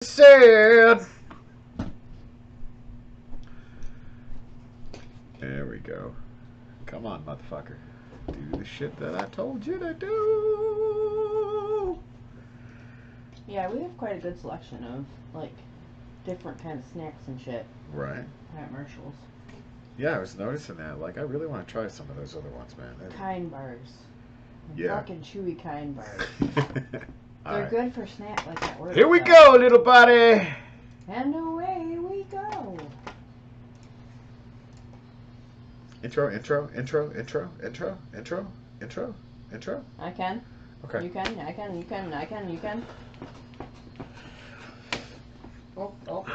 Said. There we go. Come on, motherfucker. Do the shit that I told you to do. Yeah, we have quite a good selection of, like, different kind of snacks and shit Right. at Marshall's. Yeah, I was noticing that. Like, I really want to try some of those other ones, man. Kind bars. Yeah. Fucking chewy kind bars. All They're right. good for snack like that word. Here we go, little buddy. And away we go. Intro. I can. Okay. You can. I can. You can. You can. Oh.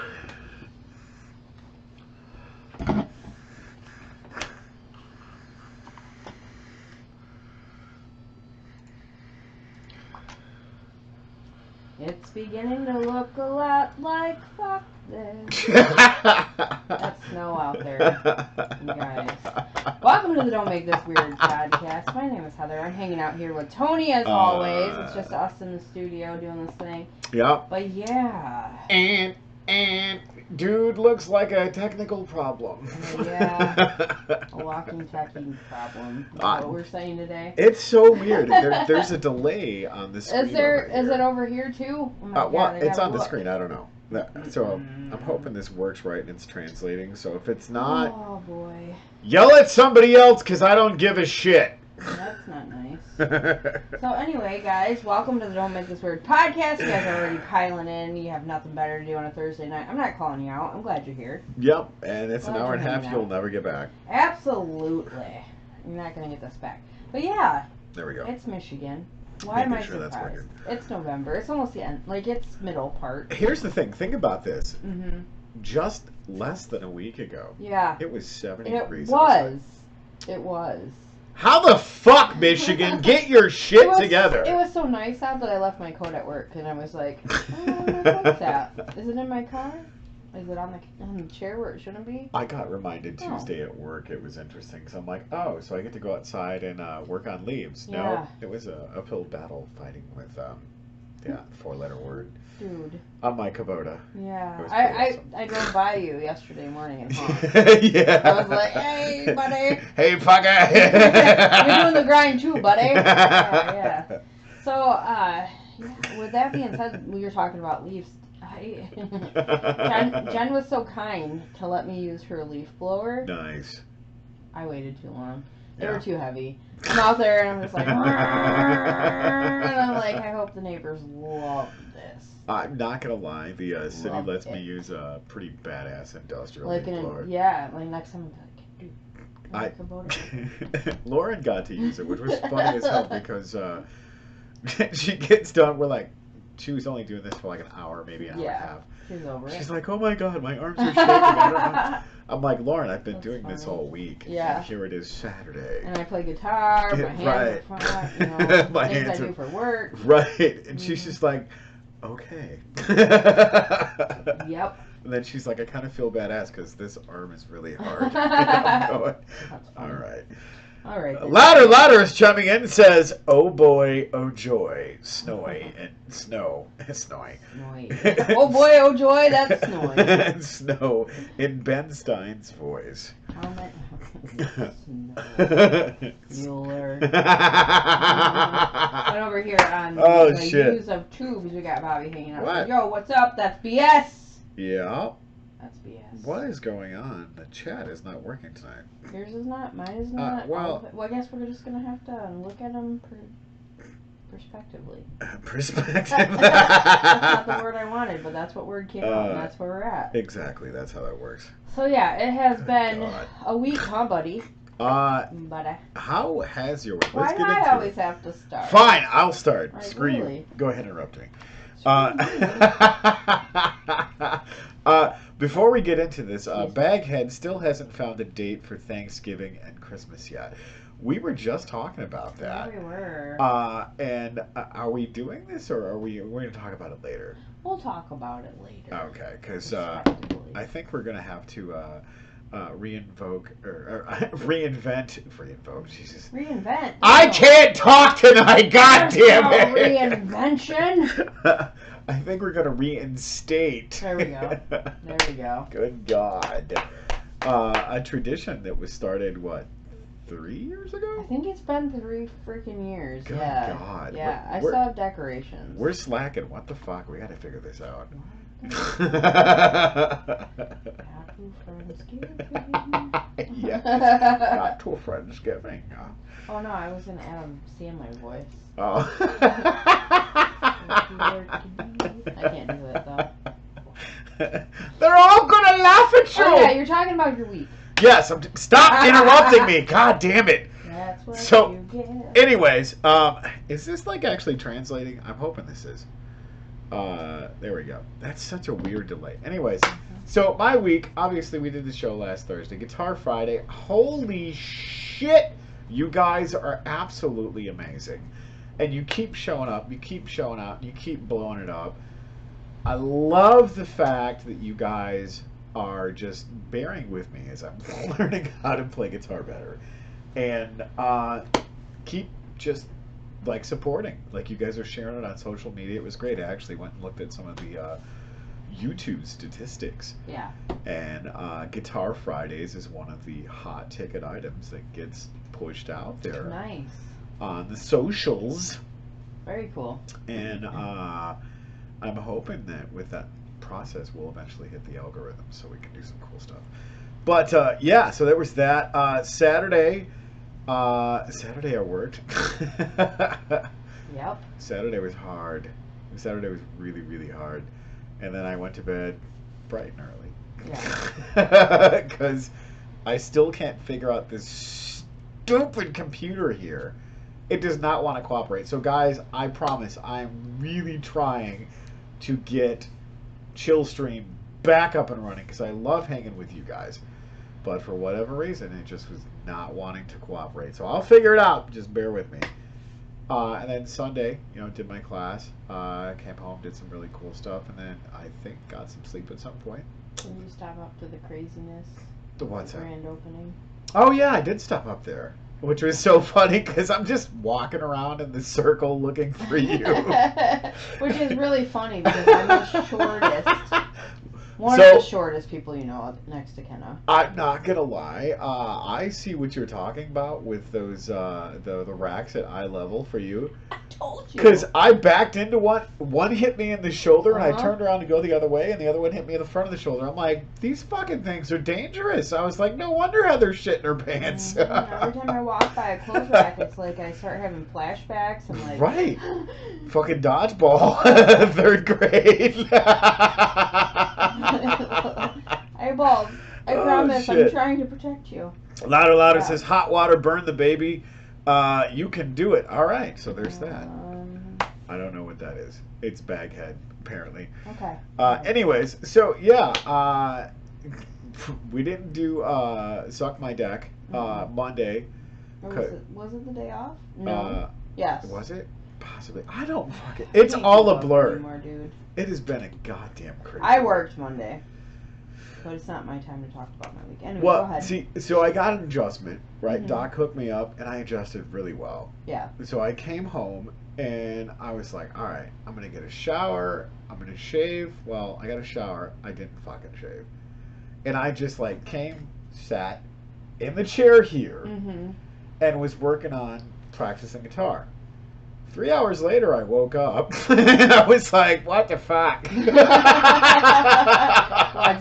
It's beginning to look a lot like fuck this. That's snow out there, you guys. Welcome to the Don't Make This Weird podcast. My name is Heather. I'm hanging out here with Tony as always. It's just us in the studio doing this thing. Yep. But yeah. And dude looks like a technical problem. Yeah. A walking techie problem. Is that what we're saying today? It's so weird. There's a delay on the screen. Is it over here too? Oh my God, it's on the screen. I don't know. So I'm hoping this works right and it's translating. So if it's not, oh boy, yell at somebody else because I don't give a shit. That's not nice. So anyway, guys, welcome to the Don't Make This Weird podcast. You guys are already piling in. You have nothing better to do on a Thursday night. I'm not calling you out. I'm glad you're here. Yep, and it's an hour and a half you'll never get back. Absolutely. You're not going to get this back. But yeah. There we go. It's Michigan. Why am I surprised? surprised? It's November. It's almost the end. Like, it's middle part. Here's the thing. Think about this. Mm-hmm. Just less than a week ago. Yeah. It was 70 it degrees was. outside. It was. How the fuck, Michigan? Get your shit together. It was so nice out that I left my coat at work, and I was like, "Oh, my coat's at? Is it in my car? Is it on the chair where it shouldn't be?" I got reminded Tuesday at work. It was interesting. So I'm like, oh, so I get to go outside and work on leaves. Yeah. No, it was a uphill battle fighting with, four-letter word. Dude. On my Kubota. Yeah. Awesome. I drove by you yesterday morning and yeah. I was like, hey, buddy. Hey, fucker. You're doing the grind too, buddy. Yeah. So, with that being said, we were talking about leaves. Jen was so kind to let me use her leaf blower. Nice. I waited too long. They were too heavy. I'm out there and I'm just like, and I'm like, I hope the neighbors love this. I'm not gonna lie, the city lets me use a pretty badass industrial leaf blower. Yeah, like next time I'm like, dude. Lauren got to use it, which was funny as hell because she gets done. We're like, she was only doing this for like an hour, maybe an hour and a half. She's over it. She's like, oh my god, my arms are shaking. I don't know. I'm like, Lauren, I've been doing this all week. Yeah. And here it is Saturday. And I play guitar, my hands are fine, you know, my things hands I do for work. Right. And she's just like, okay. Yep. And then she's like, I kind of feel badass because this arm is really hard. I'm going, all right. All right. Louder is chiming in and says, oh boy, oh joy, snowy and snow. Snowy. Oh boy, oh joy, that's snowy. And snow in Ben Stein's voice. Mueller. And over here on the use of tubes, we got Bobby hanging out. What? Yo, what's up? That's BS. Yeah. That's BS. What is going on? The chat is not working tonight. Yours is not. Mine is not. Well, I guess we're just going to have to look at them perspectively. Perspective. That's not the word I wanted, but that's what word came out, and that's where we're at. Exactly. That's how that works. So, yeah, it has been a week, huh, buddy? How has your... Why do I always have to start? Fine, I'll start. Right, Screw really? you. Go ahead and interrupt me. Before we get into this, Baghead still hasn't found a date for Thanksgiving and Christmas yet. We were just talking about that. Yeah, we were. And are we doing this, or are we're going to talk about it later? We'll talk about it later. Okay, because I think we're going to have to reinvent. Jesus. Reinvent. I can't talk tonight. God damn it. Reinvention. I think we're gonna reinstate. There we go. There we go. Good God. A tradition that was started, what, 3 years ago? I think it's been 3 freaking years. Good yeah. God. Yeah, I still have decorations. We're slacking. What the fuck? We gotta figure this out. Happy Friendsgiving. Yeah. Not to Friendsgiving. Oh no, I was in Adam Sandler voice. Oh. I can't do it though. They're all gonna laugh at you. Oh yeah, you're talking about your week. Yes, stop interrupting me. God damn it. That's what So, you get. anyways, is this like actually translating? I'm hoping this is. There we go. That's such a weird delay. Anyways, so my week, obviously we did the show last Thursday. Guitar Friday. Holy shit. You guys are absolutely amazing. And you keep showing up. You keep showing up. You keep blowing it up. I love the fact that you guys are just bearing with me as I'm learning how to play guitar better. And keep just like supporting. Like you guys are sharing it on social media. It was great. I actually went and looked at some of the YouTube statistics. Yeah. And Guitar Fridays is one of the hot ticket items that gets pushed out there. Nice. On the socials. Very cool. And I'm hoping that with that process we'll eventually hit the algorithm so we can do some cool stuff. But yeah, so there was that. Saturday I worked. Yep. Saturday was hard. Saturday was really, really hard. And then I went to bed bright and early. Yeah. Because I still can't figure out this stupid computer here. It does not want to cooperate. So guys, I promise I'm really trying to get Chillstream back up and running because I love hanging with you guys. But for whatever reason, it just was not wanting to cooperate. So I'll figure it out. Just bear with me. And then Sunday, did my class. Came home, did some really cool stuff, and then I think got some sleep at some point. Can you stop up to the craziness? The what's that? Grand opening. Oh yeah, I did stop up there, which was so funny because I'm just walking around in the circle looking for you. Which is really funny because I'm the shortest. One of the shortest people next to Kenna. I'm not gonna lie. I see what you're talking about with those the racks at eye level for you. I told you. Because I backed into one. One hit me in the shoulder, and I turned around to go the other way, and the other one hit me in the front of the shoulder. I'm like, these fucking things are dangerous. I was like, no wonder Heather's shit in her pants. Every time I walk by a clothes rack, it's like I start having flashbacks and like. Right. Fucking dodgeball, 3rd grade. Eyeballs. I promise, shit. I'm trying to protect you. Louder, louder says, hot water, burn the baby. You can do it. All right, so there's that. I don't know what that is. It's Baghead, apparently. Okay. Anyways, so yeah, we didn't do Suck My Deck Monday. Was it the day off? No. Yes. Was it? Possibly. I don't fucking... It's all a blur. Anymore, dude. It has been a goddamn crazy. I worked Monday. But it's not my time to talk about my week. Anyway, well, go ahead. See, so I got an adjustment, right? Mm-hmm. Doc hooked me up, and I adjusted really well. Yeah. So I came home, and I was like, all right, I'm going to get a shower. I'm going to shave. Well, I got a shower. I didn't fucking shave. And I just, sat in the chair here and was working on practicing guitar. 3 hours later, I woke up, and I was like, what the fuck? What's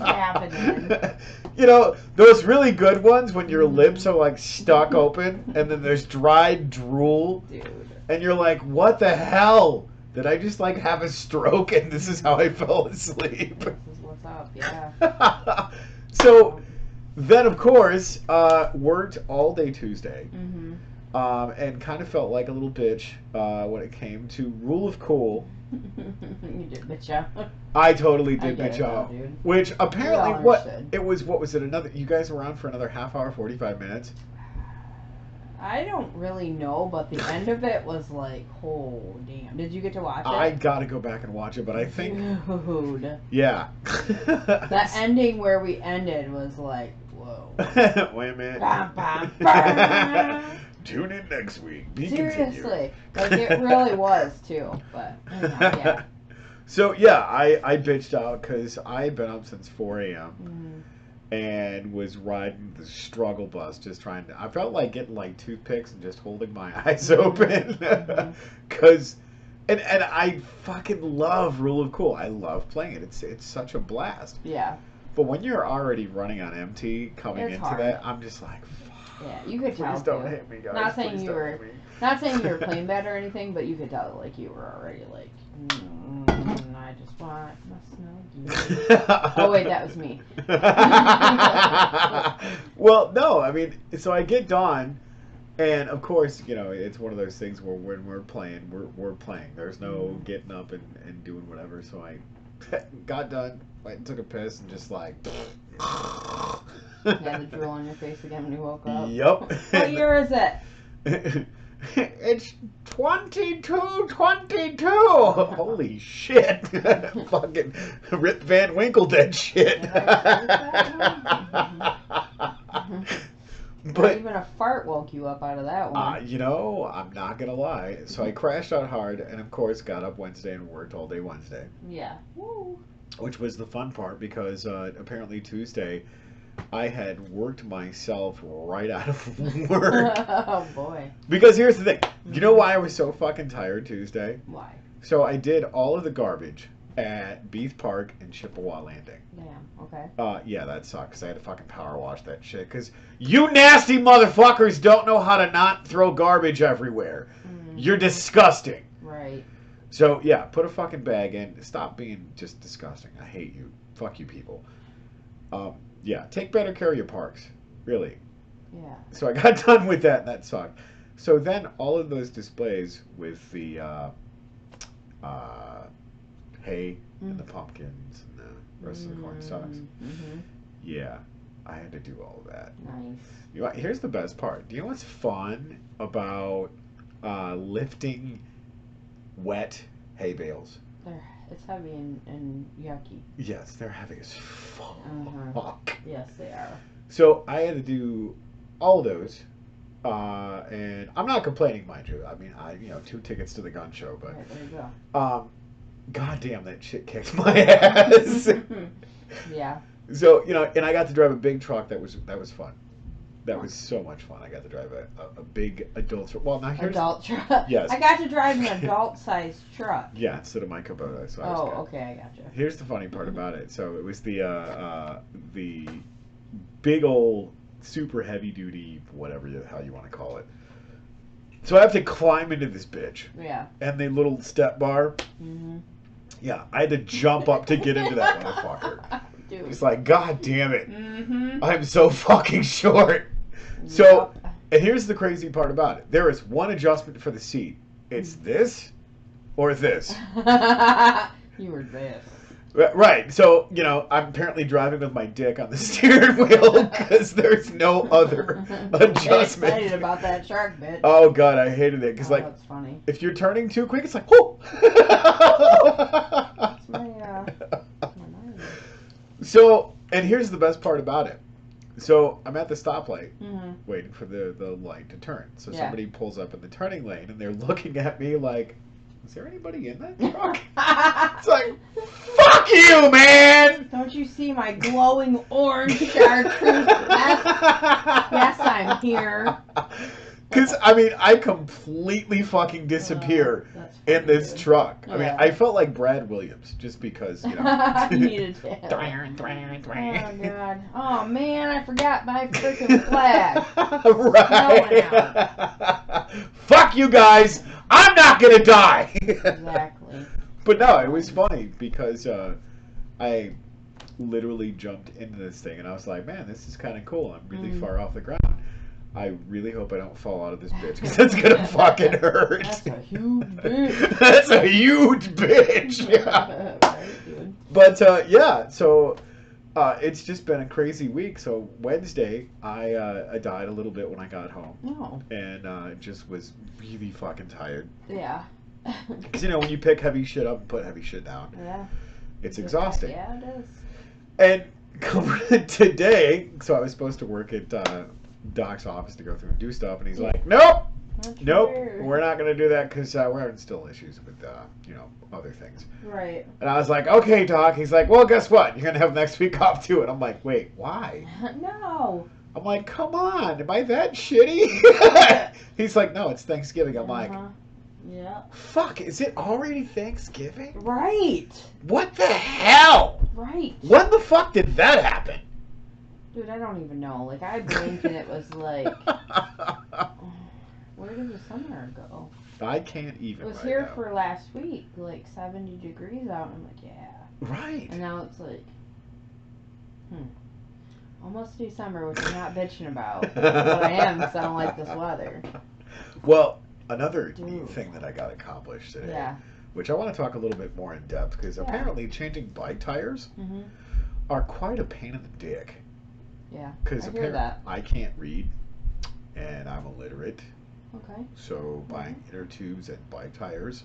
happening? Those really good ones when your lips are, stuck open, and then there's dried drool. Dude. And you're like, what the hell? Did I just, have a stroke, and this is how I fell asleep? This is what's up, yeah. So, then, of course, worked all day Tuesday. Mm-hmm. And kind of felt like a little bitch when it came to Rule of Cool. You did bitch out. I totally did bitch out. Dude. Which apparently, what was it? You guys were on for another half hour, 45 minutes? I don't really know, but the end of it was like, oh, damn. Did you get to watch it? I gotta go back and watch it, but I think... Dude. Yeah. That ending where we ended was like, whoa. Wait a minute. Bam, bam, bam. Tune in next week. Be Seriously. Like, it really was, too. But, anyhow, yeah. So, yeah, I bitched out because I had been up since 4 a.m. And was riding the struggle bus just trying to... I felt like getting, like, toothpicks and just holding my eyes open. Because... And I fucking love Rule of Cool. I love playing it. It's such a blast. Yeah. But when you're already running on empty coming It's into hard. that, I'm just like, fuck. Yeah, you could tell. Please don't too. hit me, guys. Not saying Please you don't were, hit me. not saying you were playing bad or anything, but you could tell like you were already like, I just want my snuggie. Oh wait, that was me. Well, no, I mean, so I get Dawn, and of course, you know, it's one of those things where when we're playing, we're playing. There's no getting up and doing whatever. So I got done, went and took a piss, and just like. You had the drool on your face again when you woke up. Yup. What year is it? It's 2222. Holy shit. Fucking Rip Van Winkle dead shit. But even a fart woke you up out of that one. You know, I'm not gonna lie. So I crashed out hard, and of course got up Wednesday and worked all day Wednesday. Yeah. Woo. Which was the fun part because apparently Tuesday I had worked myself right out of work. Oh boy. Because here's the thing. You know why I was so fucking tired Tuesday? Why? So I did all of the garbage at Beath Park and Chippewa Landing. Damn. Okay. Yeah, that sucked because I had to fucking power wash that shit. Because you nasty motherfuckers don't know how to not throw garbage everywhere. You're disgusting. Right. So, yeah, put a fucking bag in. Stop being just disgusting. I hate you. Fuck you people. Yeah, take better care of your parks. Really. Yeah. So I got done with that, and that sucked. So then all of those displays with the hay and the pumpkins and the rest of the corn stalks. Yeah, I had to do all of that. Nice. You know, here's the best part. Do you know what's fun about lifting wet hay bales? It's heavy and yucky. Yes, they're heavy as fuck. Yes, they are. So I had to do all those, and I'm not complaining, mind you. I mean, 2 tickets to the gun show, but Right, there you go. God damn, that shit kicked my ass. Yeah. So and I got to drive a big truck. That was fun. That was so much fun. I got to drive a big adult truck. Well, now here's Adult truck. Yes. I got to drive an adult-sized truck. Yeah, instead of my Kubota. So I was good. Okay, I gotcha. Here's the funny part about it. So it was the big old super heavy duty whatever the hell you want to call it. So I have to climb into this bitch. Yeah. And the little step bar. Yeah, I had to jump up to get into that motherfucker. Dude. It's like, God damn it. I'm so fucking short. So, and here's the crazy part about it. There is one adjustment for the seat. It's this or this. You were this. Right. So, I'm apparently driving with my dick on the steering wheel because there's no other adjustment. I'm excited about that truck, bitch. Oh, God, I hated it. Because, that's funny. if you're turning too quick, it's like, whoa. That's my mind. So, and here's the best part about it. So, I'm at the stoplight waiting for the light to turn. So, somebody pulls up in the turning lane and they're looking at me like, is there anybody in that truck? It's like, fuck you, man! Don't you see my glowing orange chartreuse vest? Yes, I'm here. Because, I completely fucking disappear in this truck. I mean, I felt like Brad Williams just because, You needed to. Oh, God. Oh, man, I forgot my freaking flag. Right. Fuck you guys. I'm not going to die. Exactly. But no, it was funny because I literally jumped into this thing and I was like, man, this is kind of cool. I'm really far off the ground. I really hope I don't fall out of this bitch because that's going to fucking hurt. That's a huge bitch. That's a huge bitch. Yeah. But yeah, so it's just been a crazy week. So Wednesday, I died a little bit when I got home. Oh. And just was really fucking tired. Yeah. Because, when you pick heavy shit up and put heavy shit down, it's exhausting. Yeah, it is. And today, so I was supposed to work at Doc's office to go through and do stuff, and he's like, nope. Nope, we're not going to do that because we're having still issues with, other things. Right. And I was like, okay, Doc. He's like, well, guess what? You're going to have next week off too. And I'm like, wait, why? No. I'm like, come on. Am I that shitty? He's like, no, it's Thanksgiving. I'm like, yeah. Fuck, is it already Thanksgiving? Right. What the hell? Right. When the fuck did that happen? Dude, I don't even know. Like, I blinked and it was like... Where did the summer go? I can't even. It was right here now. for last week, like 70 degrees out, and I'm like, yeah. Right. And now it's like, almost December, which I'm not bitching about. But I am because I don't like this weather. Well, another thing that I got accomplished today, which I want to talk a little bit more in depth, because apparently changing bike tires are quite a pain in the dick. Yeah, because I hear that. I can't read, and I'm illiterate. Okay. So buying inner tubes and bike tires,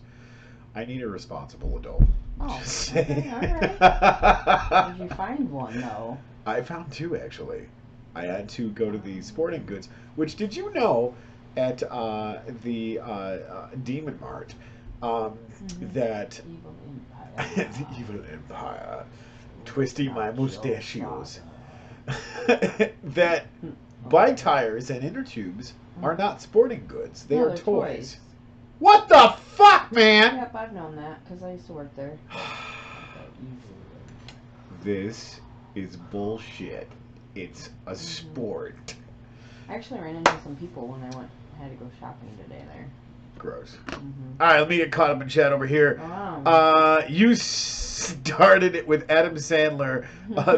I need a responsible adult. Oh, okay, all right. Did you find one though? I found two actually. I had to go to the sporting goods. Which did you know, at the Dmtw, that Evil Empire. the evil empire, twisting my mustachios, that bike tires and inner tubes are not sporting goods. They are toys. What the fuck, man? Yep, I've known that because I used to work there. This is bullshit. It's a sport. I actually ran into some people when I had to go shopping today there. Gross. All right, let me get caught up in chat over here. You started it with Adam Sandler.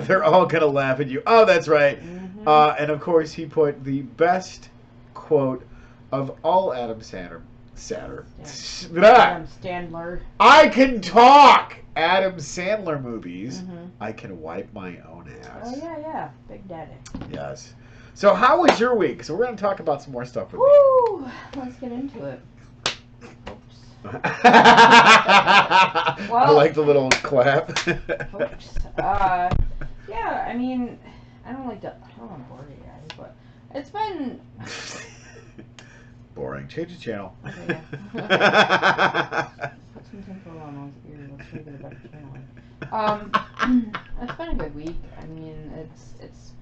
They're all gonna laugh at you. Oh, that's right. And of course, he put the best quote of all Adam Sandler. Adam Sandler. I can talk. Adam Sandler movies. I can wipe my own ass. Oh yeah, Big Daddy. Yes. So how was your week? So we're going to talk about some more stuff with me. Let's get into it. Oops. I like the little clap. Oops. Yeah, I mean, I don't want to bore you guys, but it's been boring. Change the channel. Okay, yeah. Put some tinsel on those ears. Let's make it a better channel. It's been a good week. I mean, it's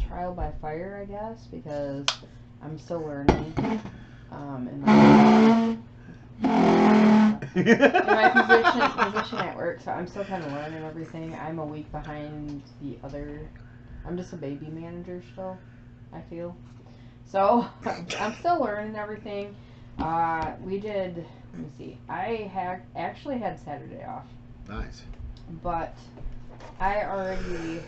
trial by fire, I guess, because I'm still learning. In my position at work, so I'm still kind of learning everything. I'm a week behind the other. I'm just a baby manager still, I feel. So I'm still learning everything. Let me see. I actually had Saturday off. Nice. But I already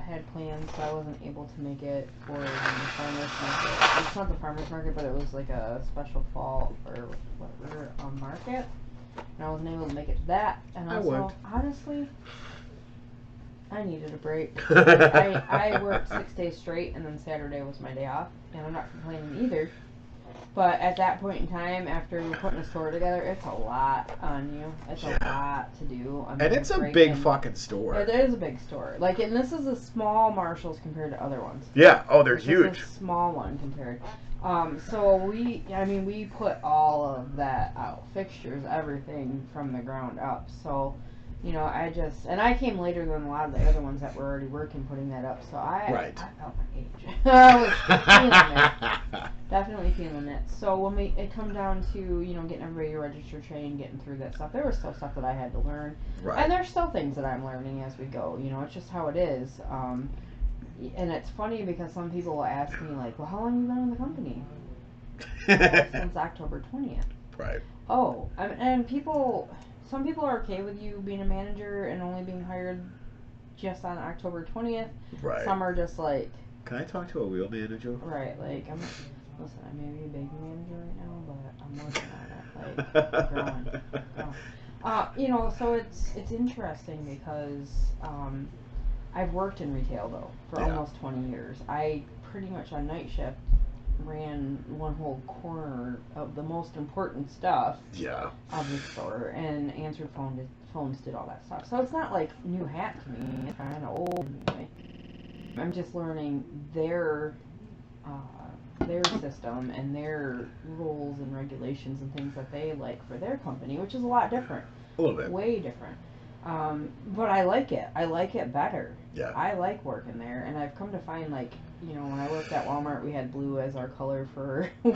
had plans, so I wasn't able to make it for the farmer's market. It's not the farmer's market, but it was like a special fall or whatever market. And I wasn't able to make it to that. And also, honestly, I needed a break. I worked 6 days straight, and then Saturday was my day off, and I'm not complaining either. But at that point in time, after putting a store together, it's a lot on you. It's a lot to do. And it's a big fucking store. It is a big store. Like, and this is a small Marshalls compared to other ones. Yeah. Oh, they're huge. This is a small one compared. So we put all of that out, fixtures, everything from the ground up. So, I came later than a lot of the other ones that were already working putting that up. So I felt my age. I was feeling it. Definitely feeling it. So when it come down to, getting everybody register trained, getting through that stuff, there was still stuff that I had to learn. Right. And there's still things that I'm learning as we go. It's just how it is. And it's funny because some people will ask me, like, well, how long have you been in the company? Since October 20th. Right. Oh, and some people are okay with you being a manager and only being hired just on October 20th. Right. Some are just like... Can I talk to a wheel manager? Right, like, listen, I may be a baby manager right now, but I'm working on it, growing. So it's interesting because I've worked in retail, though, for almost 20 years. I pretty much on night shift ran one whole corner of the most important stuff Yeah. of the store and answered phones, did all that stuff. So it's not like new hat to me. It's kind of old anyway. I'm just learning their system and their rules and regulations and things that they like for their company, which is a lot different. A little bit. Way different. But I like it. I like it better. Yeah. I like working there, and I've come to find, like, you know, when I worked at Walmart, we had blue as our color for and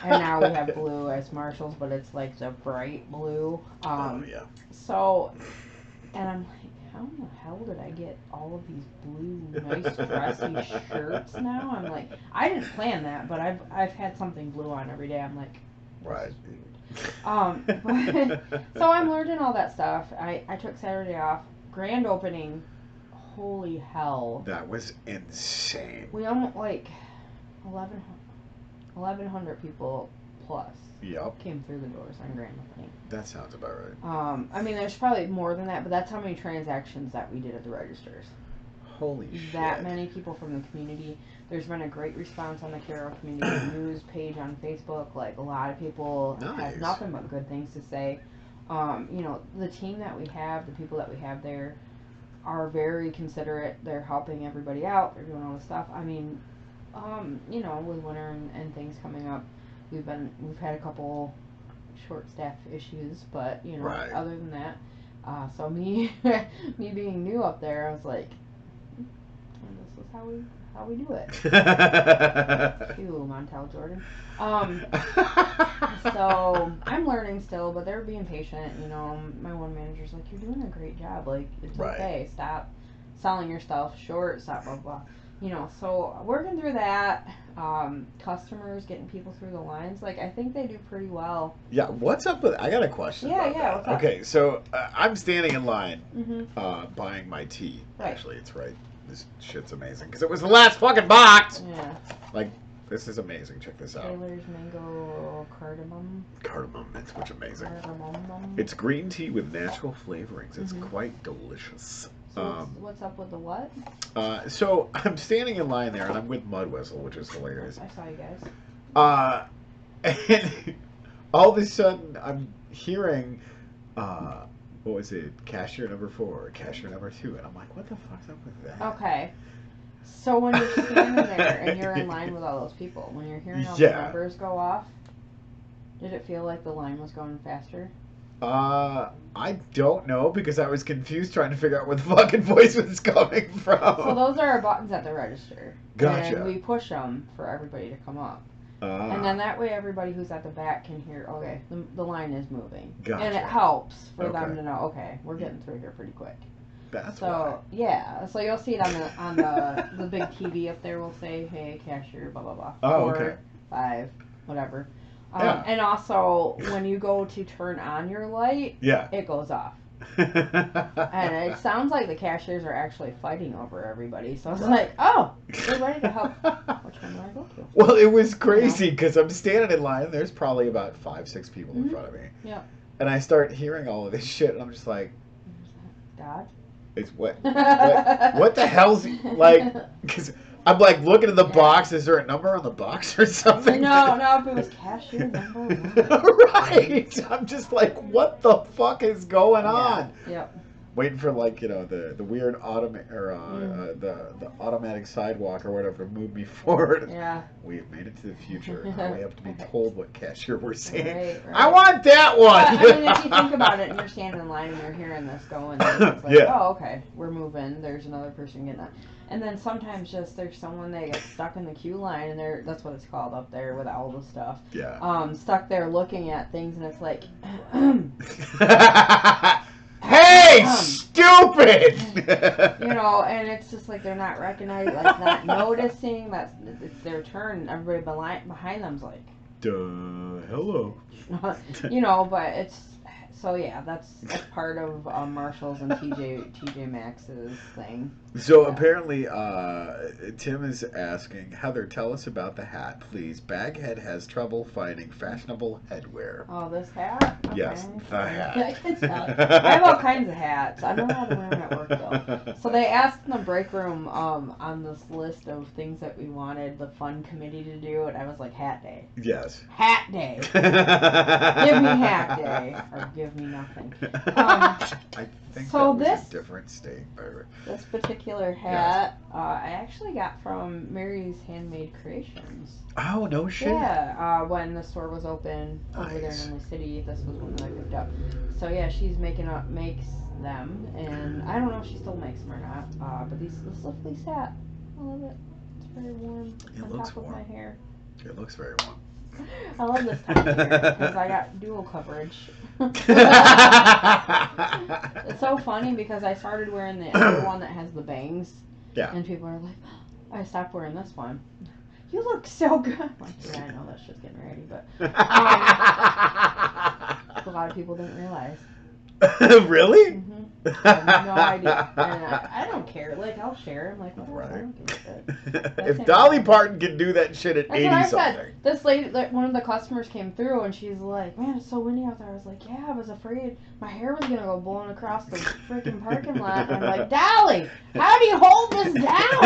now we have blue as Marshalls, but it's like the bright blue. Oh, yeah. So, and I'm like, how in the hell did I get all of these blue, nice, dressy shirts now? I'm like, I didn't plan that, but I've had something blue on every day. I'm like, Right. this is weird. But, so I'm learning all that stuff. I took Saturday off. Grand opening. Holy hell. That was insane. We almost, like, 1,100 people plus Yep. came through the doors on grand opening. That sounds about right. I mean, there's probably more than that, but that's how many transactions that we did at the registers. Holy shit. That many people from the community. There's been a great response on the Carroll Community News page on Facebook. Like, a lot of people have nothing but good things to say. You know, the team that we have, the people that we have there are very considerate. They're helping everybody out. They're doing all this stuff. I mean, you know, with winter and things coming up, we've had a couple short staff issues, but, you know, Right. other than that, so me being new up there, I was like, this is how we do it. Ew, Montel Jordan. So I'm learning still, but they're being patient. You know, my one manager's like, "You're doing a great job. Like, it's Right. okay. Stop selling your stuff short. Stop blah blah." You know, so working through that, customers, getting people through the lines. Like, I think they do pretty well. Yeah, what's up with... I got a question Yeah, about yeah, that. what's up? Okay, so I'm standing in line Mm-hmm. buying my tea. Right. Actually, it's right. This shit's amazing because it was the last fucking box. Yeah. Like, this is amazing. Check this out. Taylor's mango cardamom. Cardamom. It's much amazing. Cardamom. It's green tea with natural flavorings. It's Mhm. quite delicious. So what's up with the what? So I'm standing in line there, and I'm with Mud Whistle, which is hilarious. I saw you guys. And all of a sudden, I'm hearing, what was it? Cashier number 4, cashier number 2, and I'm like, what the fuck's up with that? Okay. So when you're standing there and you're in line with all those people, when you're hearing all the Yeah. numbers go off, did it feel like the line was going faster? I don't know because I was confused trying to figure out where the fucking voice was coming from. So those are our buttons at the register. Gotcha. And we push them for everybody to come up. And then that way everybody who's at the back can hear, okay, the line is moving. Gotcha. And it helps for them Okay. to know, okay, we're getting through here pretty quick. That's So why. yeah, so you'll see it on the big TV up there. Will say, "Hey, cashier, blah blah blah." Oh, 4, okay. 5, whatever. Yeah. And also, when you go to turn on your light, Yeah. it goes off, and it sounds like the cashiers are actually fighting over everybody. So it's like, oh, they're ready to help. Which one do I go to? Well, it was crazy because I'm standing in line. There's probably about 5, 6 people in Mhm. front of me. Yeah. And I start hearing all of this shit, and I'm just like, God. it's what the hell's like? Because I'm like looking at the box. Is there a number on the box or something? No, if it was cashier number 1. Right. I'm just like, what the fuck is going on? Yep. Waiting for like the weird the automatic sidewalk or whatever to move me forward. Yeah. We've made it to the future. Now we have to be told what cashier we're seeing. Right. I want that one. I mean, if you think about it, and you're standing in line and you're hearing this going, it's like, Yeah. oh, okay, we're moving. There's another person getting that. And then sometimes just there's someone that gets stuck in the queue line, and that's what it's called up there with all the stuff. Yeah. Stuck there looking at things, and it's like, Hey, stupid! you know, and it's just like they're not recognizing, like not noticing that it's their turn. Everybody behind them's like, Duh, hello. you know, but it's So yeah, that's part of Marshall's and TJ Maxx's thing. So Yeah. apparently, Tim is asking, Heather, tell us about the hat, please. Baghead has trouble finding fashionable headwear. Oh, this hat? Okay. Yes, the hat. I can tell. I have all kinds of hats. I know how to wear them at work though. So they asked in the break room on this list of things that we wanted the fun committee to do, and I was like, hat day. Yes. Hat day. Give me hat day, or give me nothing. I think so that was this a different state. This particular hat, I actually got from Mary's Handmade Creations. Oh, no shit. Yeah, when the store was open over there in Inland City, this was one that I picked up. So yeah, she's makes them, and I don't know if she still makes them or not. But this lovely hat, I love it. It's very warm. It on looks top of warm. my hair. It looks very warm. I love this time of year because I got dual coverage. It's so funny because I started wearing the other one that has the bangs. Yeah. And people are like, oh, I stopped wearing this one. You look so good. I'm like, yeah, I know that shit's getting ready, but a lot of people didn't realize. Really? Mm-hmm. I have no idea. And I don't care. Like, I'll share. I'm like, whatever. I don't give a shit. If Dolly Parton can do that shit at That's 80 what I something. said. This lady, like, one of the customers came through and she's like, man, it's so windy out there. I was like, yeah, I was afraid my hair was going to go blowing across the freaking parking lot. And I'm like, Dolly, how do you hold this down?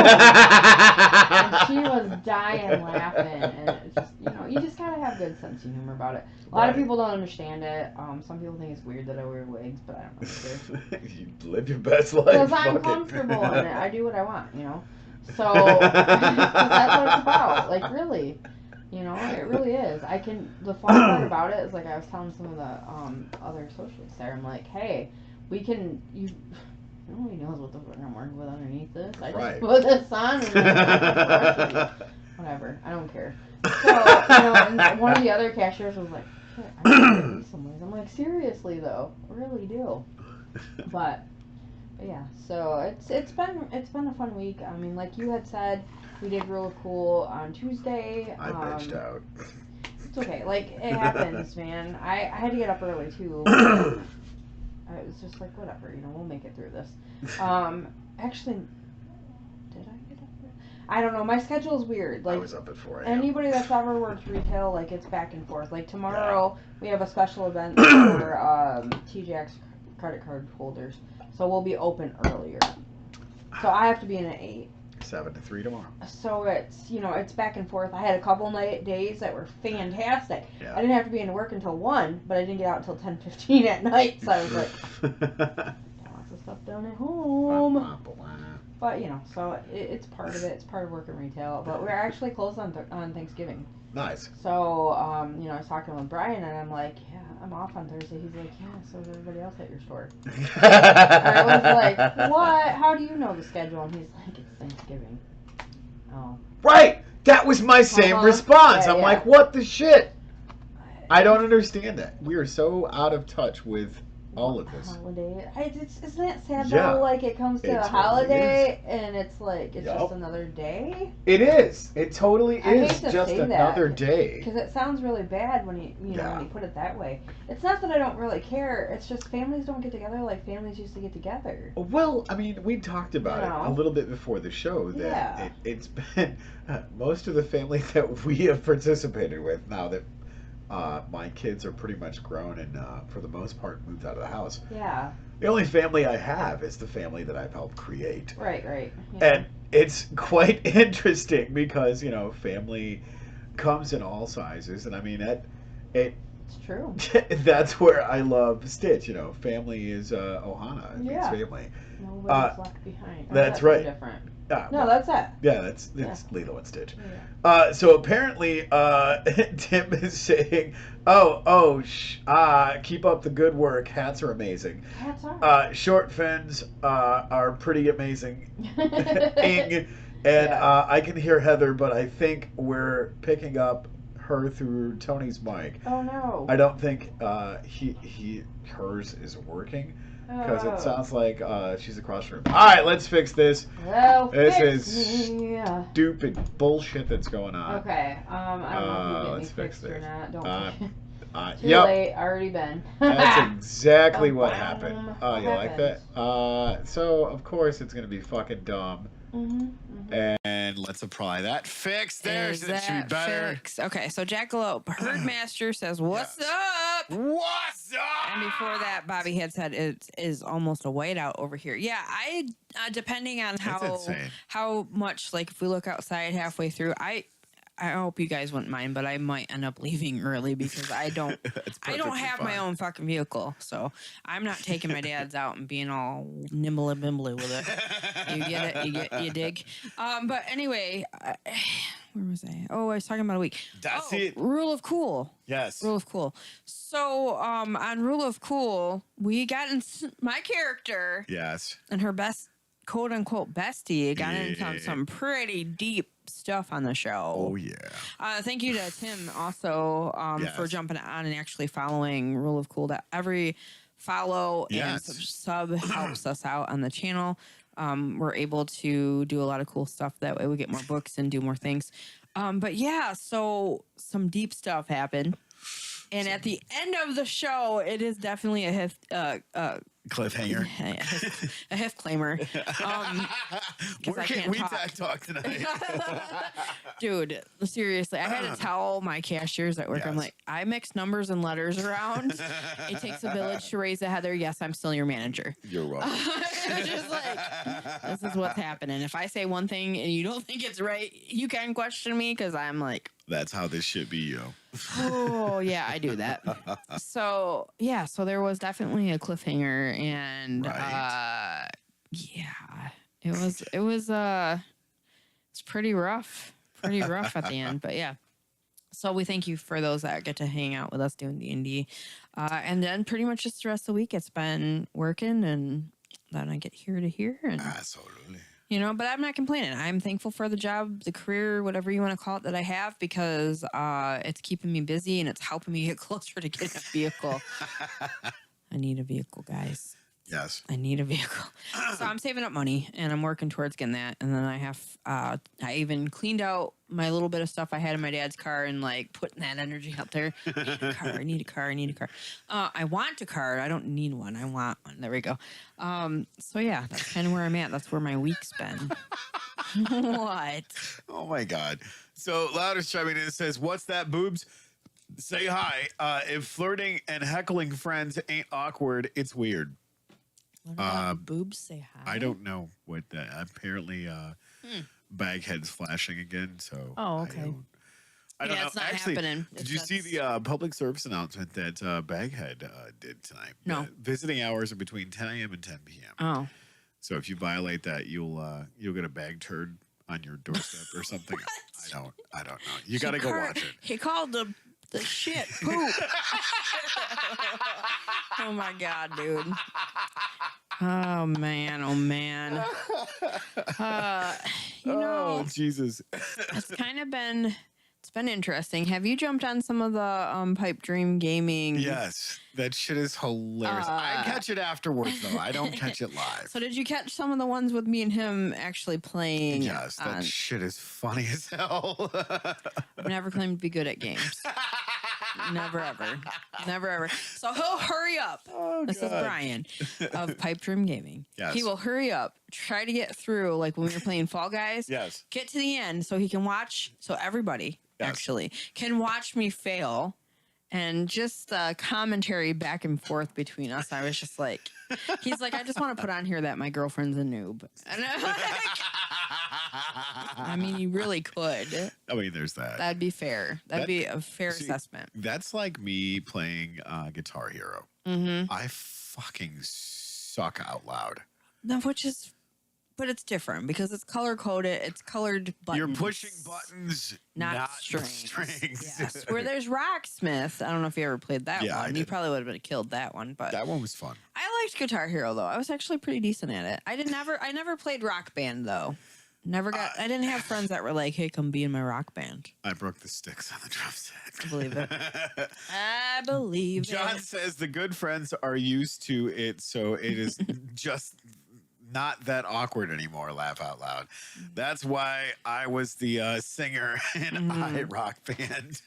And she was dying laughing. And it's just, you just got to have good sense of humor about it. A lot of people don't understand it. Some people think it's weird that I wear wigs, but I don't know. You live your best life. Because I'm comfortable in it. I do what I want, So, that's what it's about. Like, really. It really is. The fun part about it is, like, I was telling some of the other socialists there, I'm like, hey, nobody knows what the fuck I'm working with underneath this. I just put this on and whatever. I don't care. So, and one of the other cashiers was like, shit, I need to get some ways. I'm like, seriously, though. I really do. But yeah, so it's been a fun week. I mean, like you had said, we did real cool on Tuesday. I bitched out. It's okay. Like, it happens, man. I had to get up early, too. I was just like, whatever, we'll make it through this. Actually, did I get up early? I don't know. My schedule is weird. Like, I was up at 4 a.m. Anybody that's ever worked retail, like, it's back and forth. Like, tomorrow, we have a special event for TJX credit card holders. So we'll be open earlier. So I have to be in at 8. 7 to 3 tomorrow. So it's, it's back and forth. I had a couple days that were fantastic. Yeah. I didn't have to be into work until 1, but I didn't get out until 10:15 at night. So I was like, lots of stuff done at home. But, so it's part of it. It's part of working retail. But we're actually closed on Thanksgiving. Nice. So, I was talking with Brian, and I'm like, yeah, I'm off on Thursday. He's like, yeah, so is everybody else at your store. I was like, what? How do you know the schedule? And he's like, it's Thanksgiving. Oh. Right! That was my same response. Yeah, I'm like, what the shit? I don't understand that. We are so out of touch with all of this. Holiday. Isn't that sad Yeah. though? Like, it comes to a holiday and it's like, it's just another day? It is. It totally I hate is to just say another that, day. Because it sounds really bad when when you put it that way. It's not that I don't really care. It's just families don't get together like families used to get together. Well, I mean, we talked about it a little bit before the show that it's been most of the family that we have participated with now that my kids are pretty much grown and for the most part moved out of the house. Yeah. The only family I have is the family that I've helped create. Right. Yeah. And it's quite interesting because, family comes in all sizes. And I mean, it's true. That's where I love Stitch. Family is Ohana. It means family. Nobody's left behind. That's right. Different. No, that's it. Yeah, that's Lilo and Stitch. Yeah. So apparently, Tim is saying, keep up the good work. Hats are amazing. Hats are. Short fins are pretty amazing. And I can hear Heather, but I think we're picking up her through Tony's mic. Oh no. I don't think hers is working. Because it sounds like she's across the room. All right, let's fix this. Well, this is stupid bullshit that's going on. Okay. I don't know if you get me let's fix fixed this. or not. Don't. Too Yep. late. Already been. That's exactly what Bum, happened. bum. Oh, What you like that? happened? So of course it's gonna be fucking dumb. Mm-hmm. And let's apply that fix there. Is So that should be that better. fixed? Okay, so Jackalope Herdmaster says, "What's up?" What's up? And before that, Bobby had said it is almost a whiteout over here. Yeah, I depending on insane. how much, like if we look outside halfway through, I hope you guys wouldn't mind, but I might end up leaving early because I don't have my own fucking vehicle, so I'm not taking my dad's out and being all nimble and bimbly with it. You get it? You dig? But anyway, where was I? Oh, I was talking about a week. That's it. Rule of cool. Yes. Rule of cool. So on Rule of Cool, we got in my character. Yes. And her best, quote unquote, bestie got into some pretty deep stuff on the show. Oh yeah. Thank you to Tim also for jumping on and actually following Rule of Cool. That every follow and sub helps us out on the channel. We're able to do a lot of cool stuff. That way we get more books and do more things. But yeah, so some deep stuff happened. And at the end of the show, it is definitely a cliffhanger. A hif claimer. Where can we talk tonight? Dude, seriously, I had to tell my cashiers at work, I'm like, I mix numbers and letters around. It takes a village to raise a Heather. Yes, I'm still your manager. You're welcome. Just like, this is what's happening. If I say one thing and you don't think it's right, you can question me because I'm like, that's how this should be, yo. Oh yeah, I do that. So yeah, so there was definitely a cliffhanger, and yeah, it was it's pretty rough at the end, but yeah. So we thank you for those that get to hang out with us doing D&D, and then pretty much just the rest of the week it's been working, and then I get here to here, and absolutely. You know, but I'm not complaining. I'm thankful for the job, the career, whatever you want to call it, that I have, because it's keeping me busy and it's helping me get closer to getting a vehicle. I need a vehicle, guys. Yes. I need a vehicle. So I'm saving up money and I'm working towards getting that. And then I have, I even cleaned out my little bit of stuff I had in my dad's car and like putting that energy out there. I need a car. I need a car. I need a car. I want a car. I don't need one. I want one. There we go. So yeah, that's kind of where I'm at. That's where my week's been. What? Oh my God. So Loudest chiming in and says, "What's that, boobs? Say hi. If flirting and heckling friends ain't awkward, it's weird." What about boobs say hi? I don't know what that. Apparently, Baghead's flashing again. So. Oh, okay. I don't know. It's not Actually, happening. did you see the public service announcement that Baghead did tonight? No. Visiting hours are between 10 a.m. and 10 p.m. Oh. So if you violate that, you'll get a bag turd on your doorstep or something. I don't know. You got to go watch it. He called the shit poop. Oh my God, dude. Oh man. You know, Oh Jesus. it's been interesting. Have you jumped on some of the Pipe Dream Gaming? Yes, that shit is hilarious. I catch it afterwards though. I don't catch it live. So did you catch some of the ones with me and him actually playing? Yes, that shit is funny as hell. I've never claimed to be good at games. Never ever. So he'll hurry up. Oh, this God. is Brian of Pipe Dream Gaming. Yes. He will hurry up, try to get through, like when we were playing Fall Guys. Yes. Get to the end so he can watch. So everybody actually can watch me fail. And just the commentary back and forth between us, I was just like, he's like, I just want to put on here that my girlfriend's a noob. And I'm like, I mean, you really could. I mean, there's that. That'd be fair. That'd be a fair assessment. That's like me playing Guitar Hero. Mm-hmm. I fucking suck out loud. No, but it's different because it's color coded. It's colored buttons. You're pushing buttons, not strings. Yes. Where there's Rocksmith. I don't know if you ever played that Yeah, I one. did. You probably would have killed that one, but That one was fun. I liked Guitar Hero though. I was actually pretty decent at it. I never played Rock Band though. I didn't have friends that were like, "Hey, come be in my rock band." I broke the sticks on the drumstick. I believe it. I believe John it. says the good friends are used to it, so it is just not that awkward anymore, laugh out loud. That's why I was the singer in a rock band.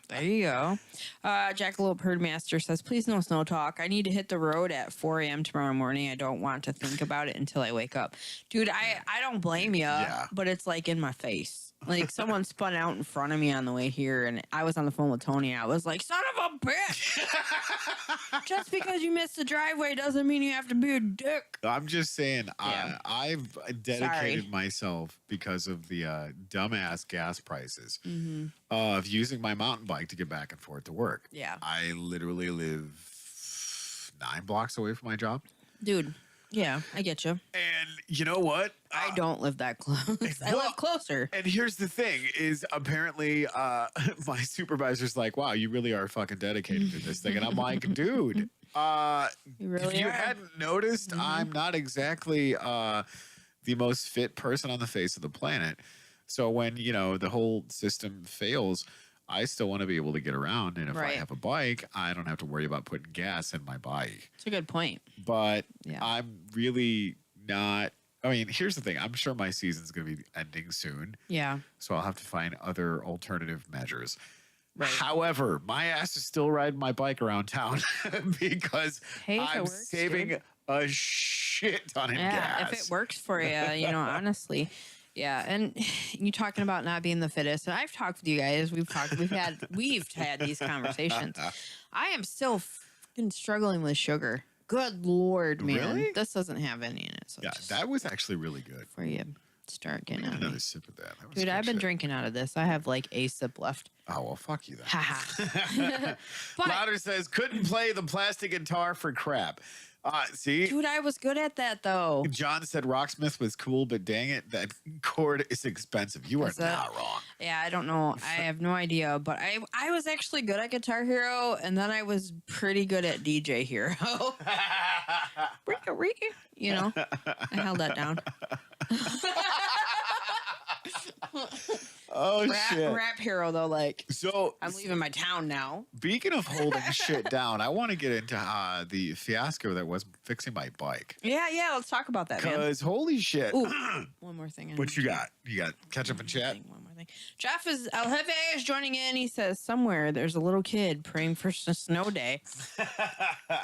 There you go. Jackalope Herdmaster says, please no snow talk. I need to hit the road at 4 a.m. tomorrow morning. I don't want to think about it until I wake up. Dude, I don't blame you, but it's like in my face. Like someone spun out in front of me on the way here, and I was on the phone with Tony. And I was like, "Son of a bitch! Just because you missed the driveway doesn't mean you have to be a dick." I'm just saying, I've dedicated myself because of the dumbass gas prices of using my mountain bike to get back and forth to work. Yeah, I literally live 9 blocks away from my job, dude. Yeah, I get you. And you know what? I don't live that close. I live closer. And here's the thing is apparently my supervisor's like, wow, you really are fucking dedicated to this thing. And I'm like, dude, if you hadn't noticed, I'm not exactly the most fit person on the face of the planet. So when, the whole system fails, I still want to be able to get around. And if I have a bike, I don't have to worry about putting gas in my bike. It's a good point. But I'm really not. I mean, here's the thing. I'm sure my season's going to be ending soon. Yeah. So I'll have to find other alternative measures. Right. However, my ass is still riding my bike around town because I'm saving a shit ton of gas. If it works for you, honestly. Yeah, and you talking about not being the fittest, and I've talked with you guys. We've had these conversations. I am still fucking struggling with sugar. Good Lord, man. Really? This doesn't have any in it. So that was actually really good. For you start getting out another sip of that. Dude, I've been drinking out of this. I have like a sip left. Oh, well, fuck you then. Louder says, couldn't play the plastic guitar for crap. See? Dude, I was good at that, though. John said Rocksmith was cool, but dang it, that chord is expensive. You are not wrong. Yeah, I don't know. I have no idea, but I was actually good at Guitar Hero, and then I was pretty good at DJ Hero. I held that down. Shit. Rap hero though, so I'm leaving my town now. Speaking of holding shit down, I want to get into the fiasco that was fixing my bike. Yeah, let's talk about that, man. Because holy shit. Ooh, one more thing. What you got? You got catch up and chat? One more thing. Jeff El Jefe is joining in. He says somewhere there's a little kid praying for a snow day.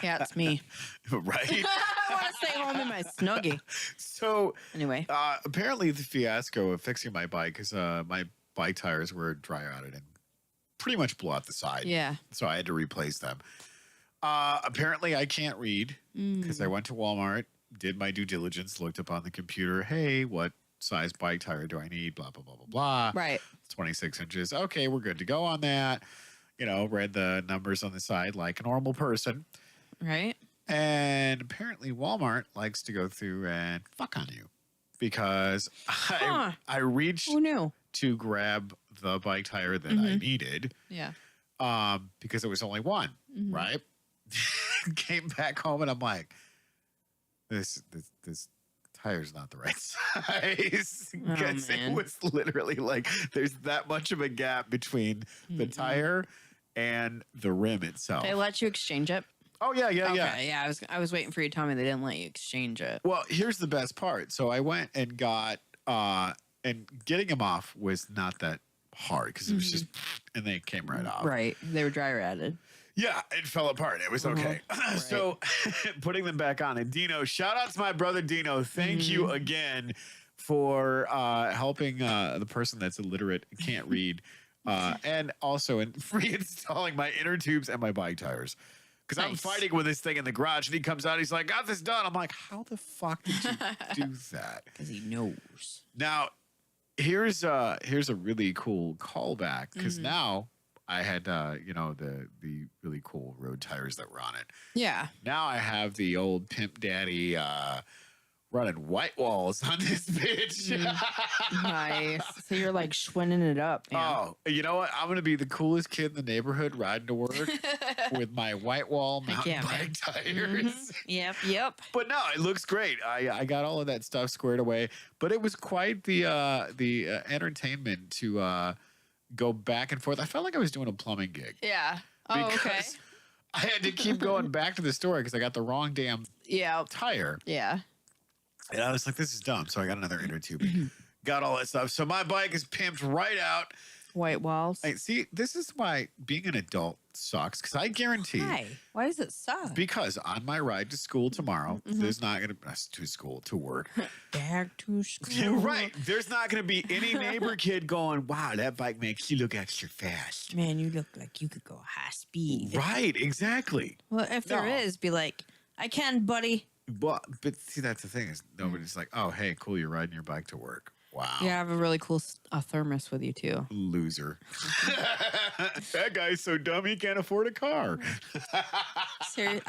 Yeah, it's me. Right? I want to stay home in my Snuggie. So anyway, apparently the fiasco of fixing my bike is my bike tires were dry rotted and pretty much blew out the side. Yeah. So I had to replace them. Apparently I can't read because I went to Walmart, did my due diligence, looked up on the computer, hey, what size bike tire do I need? Blah, blah, blah, blah, blah. Right. 26 inches. Okay, we're good to go on that. Read the numbers on the side like a normal person. Right. And apparently Walmart likes to go through and fuck on you because I reached to grab the bike tire that I needed. Yeah. Because it was only one, right? Came back home and I'm like, this tire's not the right size. Because it was literally like there's that much of a gap between the tire and the rim itself. They let you exchange it? Oh, yeah. Okay, yeah. I was waiting for you to tell me they didn't let you exchange it. Well, here's the best part. So I went and got, and getting them off was not that hard because it was just, and they came right off. Right. They were dry ratted. Yeah, it fell apart. It was okay. Right. So putting them back on. And Dino, shout out to my brother Dino. Thank you again for helping the person that's illiterate, can't read, and also in reinstalling my inner tubes and my bike tires. Because I'm fighting with this thing in the garage, and he comes out, he's like, got this done. I'm like, how the fuck did you do that? Because he knows. Now, here's a really cool callback, because now I had, the really cool road tires that were on it. Yeah. Now I have the old Pimp Daddy running white walls on this bitch. Nice. So you're like schwinning it up, man. Oh, you know what? I'm going to be the coolest kid in the neighborhood riding to work with my white wall mountain bike tires. Yep. But no, it looks great. I got all of that stuff squared away. But it was quite the entertainment to go back and forth. I felt like I was doing a plumbing gig. Yeah. Oh, okay. I had to keep going back to the store because I got the wrong damn tire. Yeah. And I was like, this is dumb. So I got another inner tubing. Got all that stuff. So my bike is pimped right out. White walls. See, this is why being an adult sucks. Because I guarantee. Why does it suck? Because on my ride to school tomorrow, there's not going to work. Back to school. Right. There's not going to be any neighbor kid going, wow, that bike makes you look extra fast. Man, you look like you could go high speed. Right. Exactly. Well, if there is, be like, I can, buddy. But see, that's the thing is nobody's like, oh, hey, cool, you're riding your bike to work. Wow. Yeah, I have a really cool thermos with you, too. Loser. That guy's so dumb he can't afford a car. Seriously,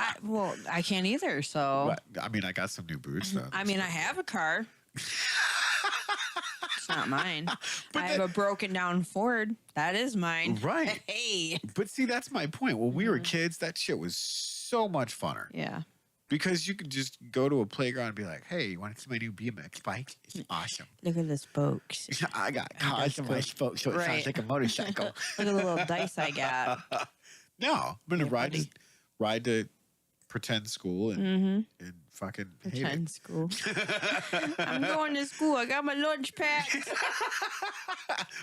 I can't either, so. But, I mean, I got some new boots, though. I mean, I have a car. It's not mine. But I have a broken down Ford. That is mine. Right. Hey. But see, that's my point. When we were kids, that shit was so much funner. Yeah. Because you could just go to a playground and be like, hey, you want to see my new BMX bike? It's awesome. Look at the spokes. I got cars on my spokes, so it sounds like a motorcycle. Look at the little dice I got. No, I'm going to ride to pretend school and fucking pretend school. I'm going to school. I got my lunch pack.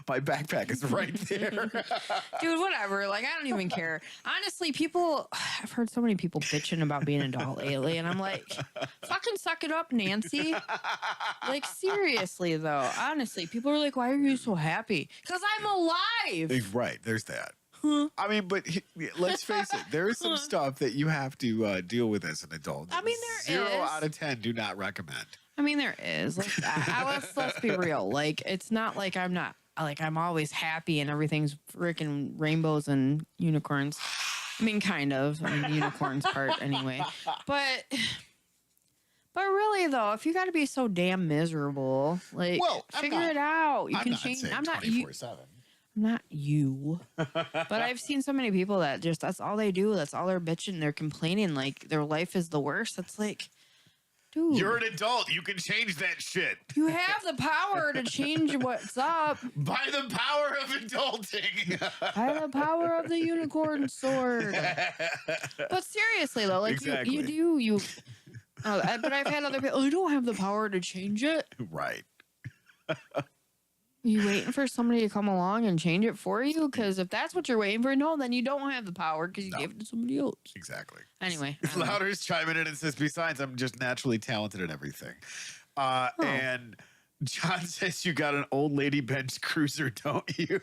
My backpack is right there. Dude, whatever. Like, I don't even care. Honestly, I've heard so many people bitching about being an adult lately, and I'm like, fucking suck it up, Nancy. Like, seriously, though. Honestly, people are like, why are you so happy? Because I'm alive. Right. There's that. I mean, but let's face it. There is some stuff that you have to deal with as an adult. I mean, there is. 0 out of 10 do not recommend. I mean, there is. Like, let's be real. Like, it's not like I'm not. Like, I'm always happy and everything's freaking rainbows and unicorns. I mean, kind of. I mean, the unicorns part anyway. But really, though, if you got to be so damn miserable, like, figure it out. You can change. I'm not 24/7. I'm not you. But I've seen so many people that just, that's all they do. That's all they're bitching. They're complaining like their life is the worst. It's like, dude. You're an adult. You can change that shit. You have the power to change what's up. By the power of adulting. By the power of the unicorn sword. But seriously, though, like, exactly. But I've had other people, you don't have the power to change it. Right. You waiting for somebody to come along and change it for you? Because if that's what you're waiting for, no, then you don't have the power because you gave it to somebody else. Exactly. Anyway. Louder's chiming in and says, besides, I'm just naturally talented at everything. And John says, you got an old lady Benz Cruiser, don't you?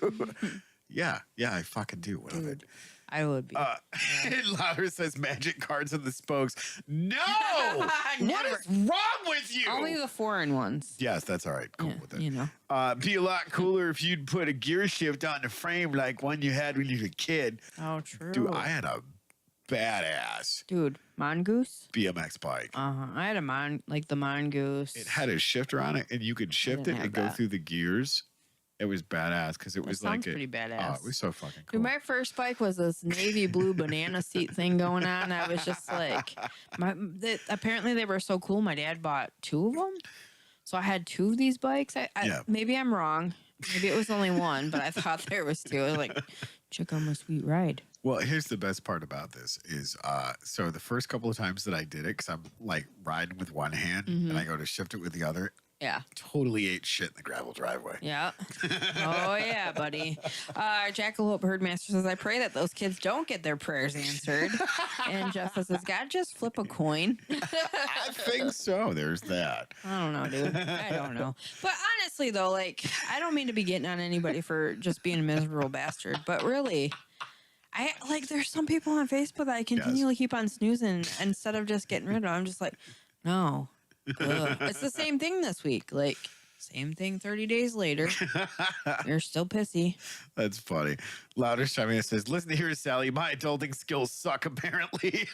Yeah, I fucking do. What of it? I would be. Louder says magic cards in the spokes. No! What is wrong with you? Only the foreign ones. Yes, that's all right. Cool with it. You know. Be a lot cooler if you'd put a gear shift on the frame like one you had when you were a kid. Oh, true. Dude, I had a badass Mongoose BMX bike. I had the Mongoose. It had a shifter on it, and you could shift it and go through the gears. It was badass because it was like pretty badass. Oh, it was so fucking cool. Dude, my first bike was this navy blue banana seat thing going on. I was just like, apparently they were so cool. My dad bought 2 of them, so I had 2 of these bikes. Maybe I'm wrong. Maybe it was only 1, but I thought there was 2. I was like, check out my sweet ride. Well, here's the best part about this is, so the first couple of times that I did it, because I'm like riding with one hand and I go to shift it with the other. Yeah. Totally ate shit in the gravel driveway. Yeah. Oh, yeah, buddy. Jackalope Herdmaster says, I pray that those kids don't get their prayers answered. And Justice says, God, just flip a coin. I think so. There's that. I don't know, dude. I don't know. But honestly, though, like, I don't mean to be getting on anybody for just being a miserable bastard. But really, there's some people on Facebook that I continually keep on snoozing instead of just getting rid of. I'm just like, no. It's the same thing this week. Like, same thing 30 days later. You're still pissy. That's funny. Louder chiming in says, listen here, Sally, my adulting skills suck, apparently.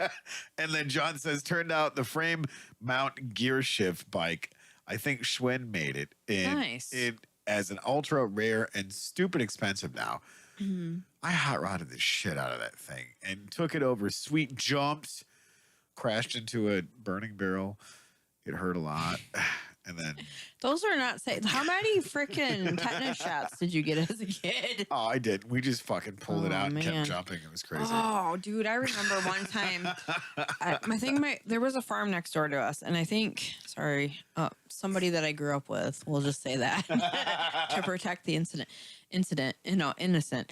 And then John says, turned out the frame mount gear shift bike, I think Schwinn made it. Nice. As an ultra rare and stupid expensive now. Mm-hmm. I hot rodded the shit out of that thing and took it over sweet jumps, crashed into a burning barrel. It hurt a lot. And and then those are not safe. How many freaking tetanus shots did you get as a kid? Oh, I did. We just fucking pulled it out and kept jumping. It was crazy. Oh, dude, I remember one time. There was a farm next door to us, and I think somebody that I grew up with. We'll just say that to protect the innocent. Protect the innocent.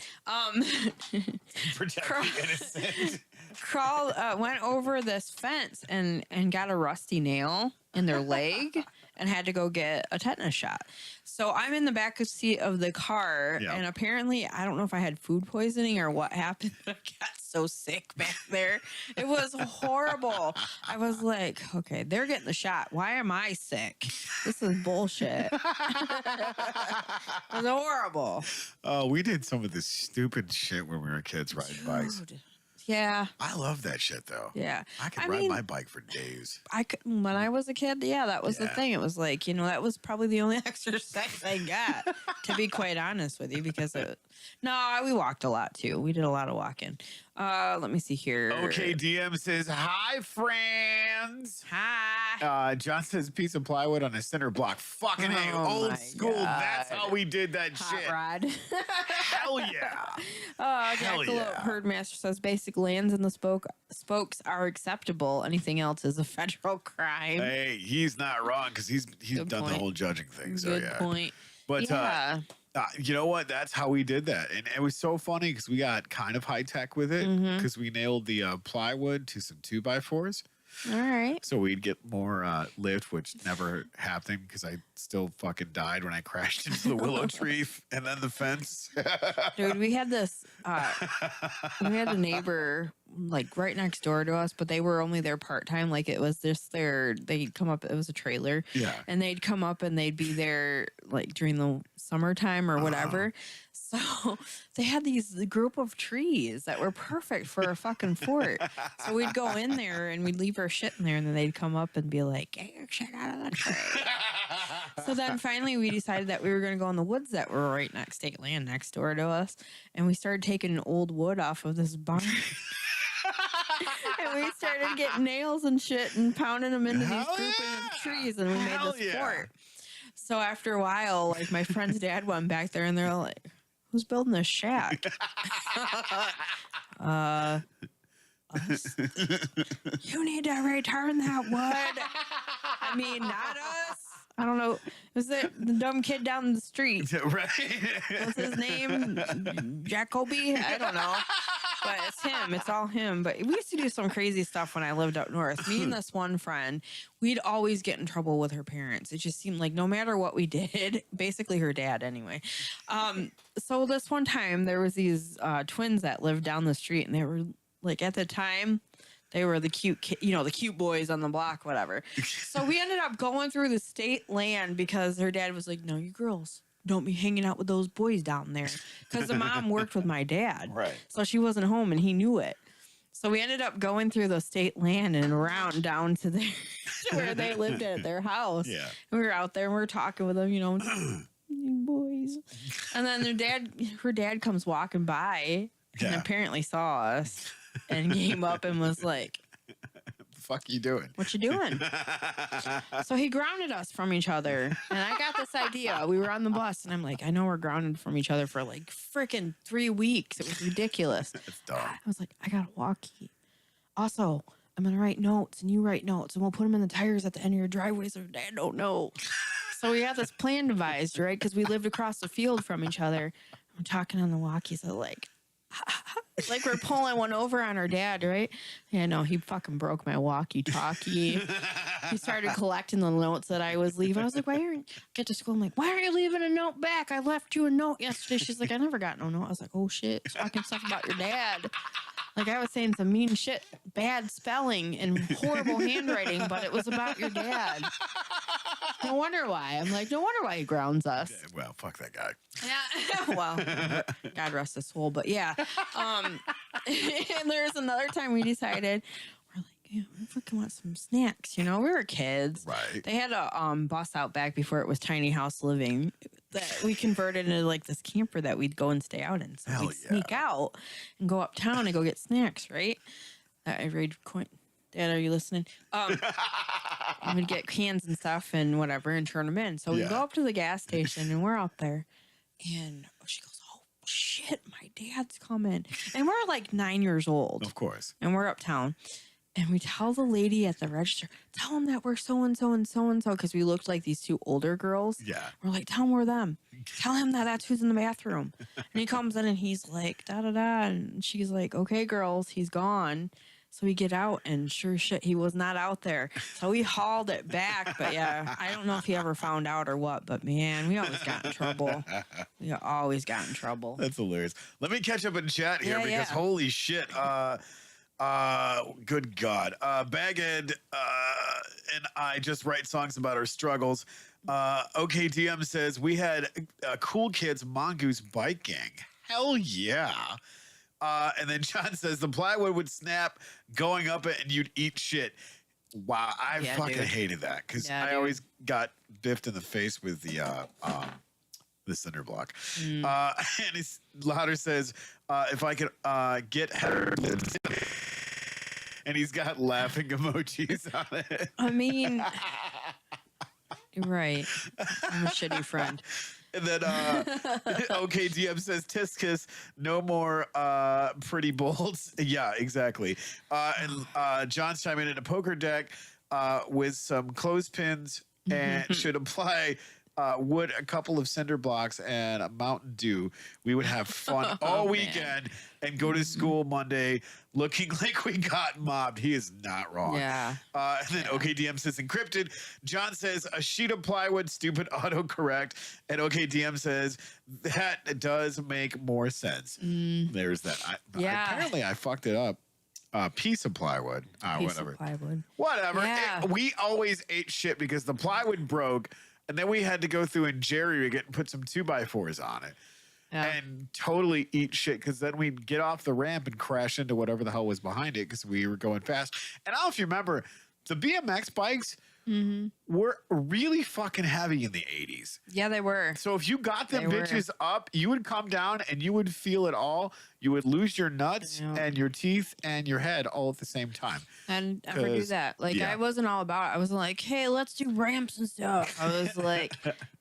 Went over this fence and got a rusty nail in their leg and had to go get a tetanus shot. So I'm in the back seat of the car, and apparently, I don't know if I had food poisoning or what happened, but I got so sick back there. It was horrible. I was like, okay, they're getting the shot. Why am I sick? This is bullshit. It was horrible. Oh, we did some of this stupid shit when we were kids riding bikes. Yeah. I love that shit, though. Yeah. I could ride my bike for days. When I was a kid, that was the thing. It was like, that was probably the only exercise I got, to be quite honest with you, because we walked a lot, too. We did a lot of walking. Let me see here. Okay, DM says, hi, friends. Hi. John says, piece of plywood on a center block. Fucking A, old school. God. That's how we did that Hot shit. Rod. Hell yeah. Jackalope Herdmaster says, basic lands in the spokes are acceptable. Anything else is a federal crime. Hey, he's not wrong, because he's done the whole judging thing. So, Good point. But, you know what? That's how we did that. And it was so funny because we got kind of high tech with it because we nailed the plywood to some 2x4s. All right. So we'd get more lift, which never happened because I still fucking died when I crashed into the willow tree and then the fence. Dude, we had this, we had a neighbor like right next door to us, but they were only there part-time. Like it was just they'd come up, it was a trailer. Yeah. And they'd come up and they'd be there like during the summertime or whatever. So they had the group of trees that were perfect for a fucking fort. So we'd go in there and we'd leave our shit in there, and then they'd come up and be like, "Get your shit out of the tree." So then finally we decided that we were going to go in the woods that were right next state land next door to us, and we started taking old wood off of this barn. And we started getting nails and shit and pounding them into these grouping of trees, and we made this fort. So after a while, like my friend's dad went back there, and they're like, "Who's building this shack?" Us. You need to return that wood. I mean, not us. I don't know. Was it the dumb kid down the street? Right. What's his name? Jacoby? I don't know. But it's him. It's all him. But we used to do some crazy stuff when I lived up north. Me and this one friend, we'd always get in trouble with her parents. It just seemed like no matter what we did, basically her dad anyway. So this one time there was these twins that lived down the street, and they were like, at the time, they were the cute, the cute boys on the block, whatever. So we ended up going through the state land because her dad was like, "No, you girls don't be hanging out with those boys down there." Because the mom worked with my dad. Right. So she wasn't home and he knew it. So we ended up going through the state land and around down to to where they lived at their house. Yeah. And we were out there and we were talking with them, you boys. And then her dad comes walking by and apparently saw us and came up and was like, "The fuck you doing? What you doing?" So he grounded us from each other. And I got this idea. We were on the bus and I'm like, I know we're grounded from each other for like freaking 3 weeks. It was ridiculous. That's dumb. I was like, I got a walkie. Also, I'm going to write notes and you write notes and we'll put them in the tires at the end of your driveway so Dad don't know. So we had this plan devised, right? Because we lived across the field from each other. I'm talking on the walkie. So like we're pulling one over on our dad, right? Yeah, no, he fucking broke my walkie-talkie. He started collecting the notes that I was leaving. I was like, get to school. I'm like, "Why aren't you leaving a note back? I left you a note yesterday." She's like, "I never got no note." I was like, "Oh shit, talking stuff about your dad." Like I was saying some mean shit, bad spelling and horrible handwriting, but it was about your dad. No wonder why. I'm like, no wonder why he grounds us. Well, fuck that guy. Yeah. Well, God rest his soul. But yeah. And there's another time we decided, we're like, we fucking want some snacks. We were kids. Right. They had a bus out back before it was tiny house living that we converted into like this camper that we'd go and stay out in. So we'd sneak out and go uptown and go get snacks, right? I read Dad, are you listening? We'd get cans and stuff and whatever and turn them in. So we go up to the gas station and we're out there. And she goes, oh, shit, my dad's coming. And we're like 9 years old. Of course. And we're uptown. And we tell the lady at the register, tell him that we're so-and-so and so-and-so, because we looked like these two older girls. Yeah. We're like, tell him we're them. Tell him that that's who's in the bathroom. And he comes in and he's like, da-da-da. And she's like, okay, girls, he's gone. So we get out and sure shit, he was not out there. So we hauled it back. But yeah, I don't know if he ever found out or what. But man, we always got in trouble. We always got in trouble. That's hilarious. Let me catch up in chat here because holy shit. Good God. Baghead and I just write songs about our struggles. OKDM says we had Cool Kids Mongoose Bike Gang. Hell yeah. And then John says the plywood would snap going up it and you'd eat shit. Wow, I fucking hated that because I always got biffed in the face with the cinder block. And he's louder says, if I could get header, and he's got laughing emojis on it. I mean, you're right. I'm a shitty friend. And then OKDM says Tiskus, no more pretty bolts. Yeah, exactly. And John's chiming in a poker deck with some clothespins and should apply wood, a couple of cinder blocks, and a Mountain Dew. We would have fun all weekend and go to school Monday looking like we got mobbed. He is not wrong. Yeah. And then OKDM says encrypted. John says a sheet of plywood, stupid autocorrect. And OKDM says that does make more sense. There's that. Apparently I fucked it up. Piece of plywood. Whatever. Of plywood. Whatever. Yeah. We always ate shit because the plywood broke. And then we had to go through and jerry-rig it and put some 2x4s on it. And totally eat shit because then we'd get off the ramp and crash into whatever the hell was behind it because we were going fast. And I don't know if you remember, the BMX bikes were really fucking heavy in the 80s. Yeah, they were. So if you got them bitches up, you would come down and you would feel it all. You would lose your nuts and your teeth and your head all at the same time. And never do that. Like, I wasn't all about it. I wasn't like, hey, let's do ramps and stuff. I was like,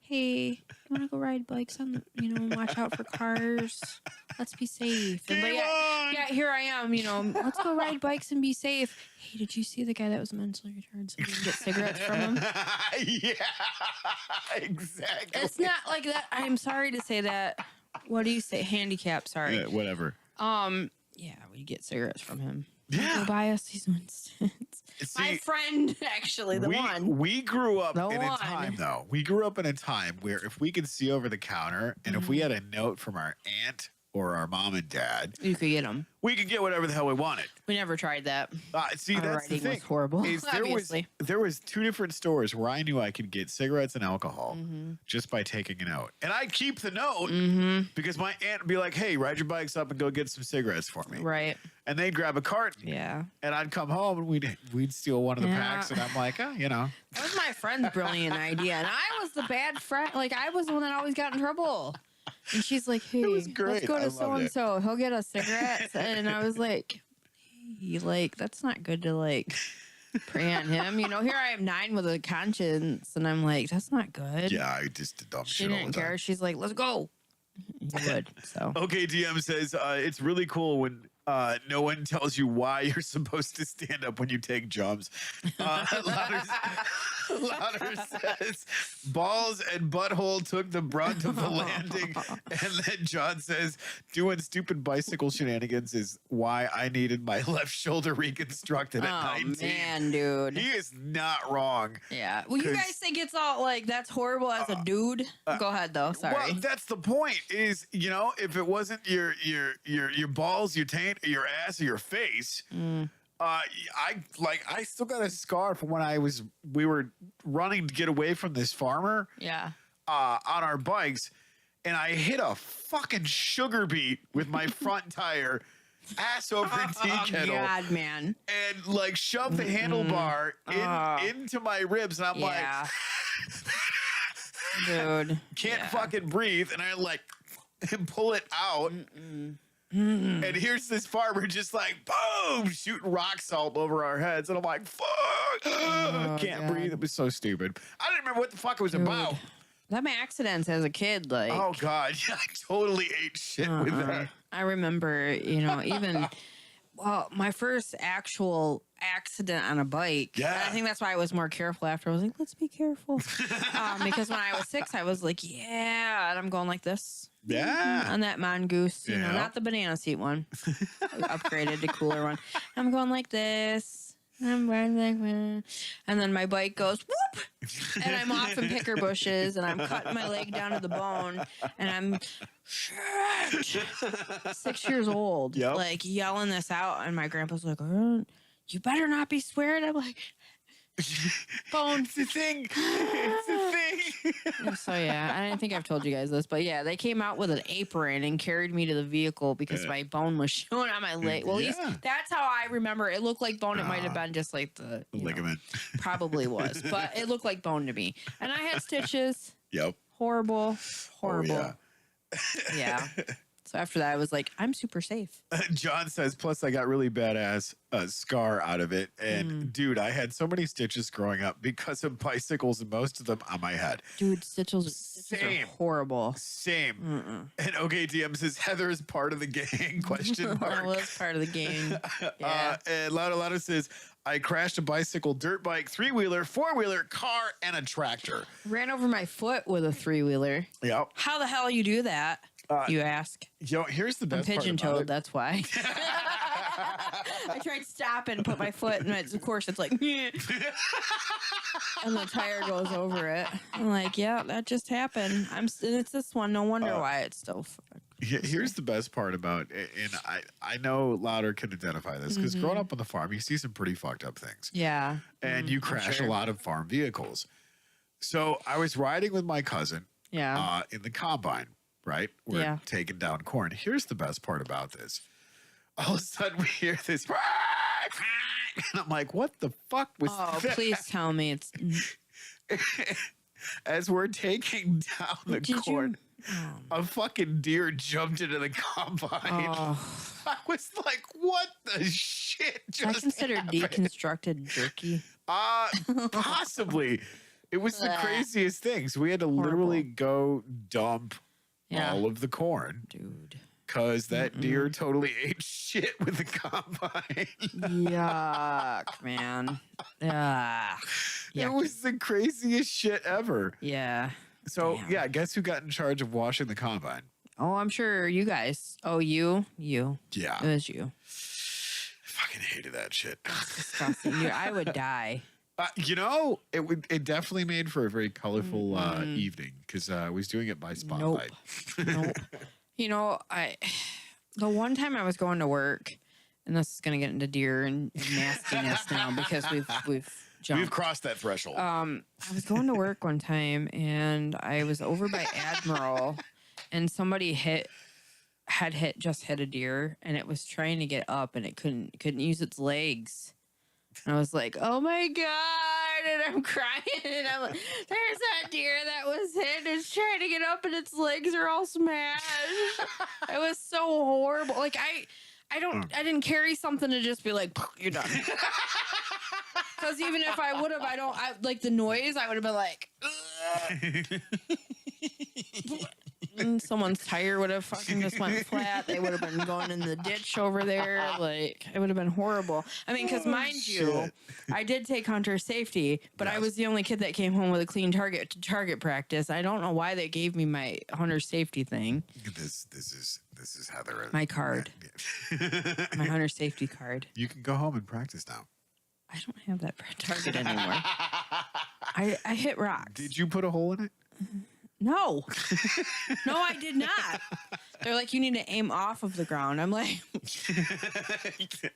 hey, you want to go ride bikes on, watch out for cars. Let's be safe. And, but yeah, here I am, let's go ride bikes and be safe. Hey, did you see the guy that was mentally retarded so we can get cigarettes from him? Yeah, exactly. It's not like that. I'm sorry to say that. What do you say? Handicap, sorry. Yeah, whatever. Yeah, we get cigarettes from him. Yeah. Go buy us these Winston's. My friend, actually, we grew up in a time, though. We grew up in a time where if we could see over the counter and if we had a note from our aunt or our mom and dad, you could get them. We could get whatever the hell we wanted. We never tried that. See, that's the thing. Was horrible. There was two different stores where I knew I could get cigarettes and alcohol just by taking a note. And I'd keep the note because my aunt would be like, hey, ride your bikes up and go get some cigarettes for me. Right. And they'd grab a carton. Yeah. And I'd come home and we'd steal one of the packs. And I'm like, That was my friend's brilliant idea. And I was the bad friend. Like, I was the one that always got in trouble. And she's like, hey, let's go to so-and-so. He'll get us cigarettes. And I was like, hey, that's not good to, prey on him. Here I am 9 with a conscience. And I'm like, that's not good. Yeah, I just did dumb shit all the time. She didn't care. She's like, let's go. You would, so. Okay, DM says, it's really cool when no one tells you why you're supposed to stand up when you take jumps. Louder says, balls and butthole took the brunt of the landing. And then John says, doing stupid bicycle shenanigans is why I needed my left shoulder reconstructed at 19. Oh, man, dude. He is not wrong. Yeah. Well, you guys think it's all, that's horrible as a dude? Go ahead, though. Sorry. Well, that's the point is, if it wasn't your balls, your taint, your ass, or your face, I still got a scar from when we were running to get away from this farmer. Yeah. On our bikes, and I hit a fucking sugar beet with my front tire, ass over tea kettle. Oh God, man! And shoved the handlebar into my ribs, and I'm like, dude, can't fucking breathe, and I pull it out. And here's this farmer just like, boom, shooting rock salt over our heads. And I'm like, fuck, can't breathe. It was so stupid. I didn't remember what the fuck it was about. Them accidents as a kid, like. Oh, God. I totally ate shit with that. I remember, even... Well, my first actual accident on a bike. Yeah. I think that's why I was more careful after. I was like, let's be careful. Because when I was 6, I was like, yeah. And I'm going like this. Yeah. On that mongoose, not the banana seat one. Upgraded to cooler one. I'm going like this. I'm riding like, and then my bike goes whoop, and I'm off in picker bushes, and I'm cutting my leg down to the bone, and I'm 6 years old, like yelling this out, and my grandpa's like, oh, "You better not be swearing." I'm like, "Bone, it's the thing. It's the thing." So yeah, I didn't think I've told you guys this, but yeah, they came out with an apron and carried me to the vehicle because my bone was showing on my leg. Well, at least that's how I remember. It looked like bone. It might have been just like the ligament. Probably was, but it looked like bone to me. And I had stitches. Yep. Horrible. Oh, yeah. So after that, I was like, I'm super safe. John says, plus I got really badass scar out of it. And dude, I had so many stitches growing up because of bicycles, and most of them on my head. Dude, stitches are horrible. Same. And OK DM says, Heather is part of the gang? Question mark. I was part of the gang. Yeah. And Lada says, I crashed a bicycle, dirt bike, 3-wheeler, 4-wheeler, car, and a tractor. Ran over my foot with a 3-wheeler. Yep. How the hell you do that? You ask. Here's the best part about it. Pigeon-toed, that's why. I tried stopping and put my foot, and of course it's like, and the tire goes over it. I'm like, yeah, that just happened. It's this one. No wonder why it's still. Here's the best part about it, and I know Louder can identify this because growing up on the farm, you see some pretty fucked up things. Yeah. And you crash a lot of farm vehicles. So I was riding with my cousin in the combine. Right? We're taking down corn. Here's the best part about this. All of a sudden we hear this. And I'm like, what the fuck was that? Oh, please tell me it's... As we're taking down the corn, a fucking deer jumped into the combine. I was like, what the shit just I consider happened? deconstructed jerky. Possibly. It was the craziest thing. So we had to literally go dump all of the corn, dude, because that deer totally ate shit with the combine. Yuck, man. It was the craziest shit ever. Yeah. So guess who got in charge of washing the combine? Oh, I'm sure you guys. Oh, you. Yeah, it was you. I fucking hated that shit. That's disgusting. I would die. It definitely made for a very colorful evening because I was doing it by spotlight. Nope. The one time I was going to work, and this is going to get into deer and nastiness now because we've jumped. We've crossed that threshold. I was going to work one time, and I was over by Admiral, and somebody just hit a deer, and it was trying to get up, and it couldn't use its legs. And I was like, oh my God. And I'm crying. And I'm like, there's that deer that was hit. It's trying to get up and its legs are all smashed. It was so horrible. Like, I didn't carry something to just be like, you're done. Because even if I would have, like the noise, I would have been like, and someone's tire would have fucking just went flat. They would have been going in the ditch over there. Like, it would have been horrible. I mean, because mind you, I did take hunter safety, but I was the only kid that came home with a clean target to target practice. I don't know why they gave me my hunter safety thing. This is Heather. My card. My hunter safety card. You can go home and practice now. I don't have that target anymore. I hit rocks. Did you put a hole in it? No. No, I did not. They're like, you need to aim off of the ground. I'm like,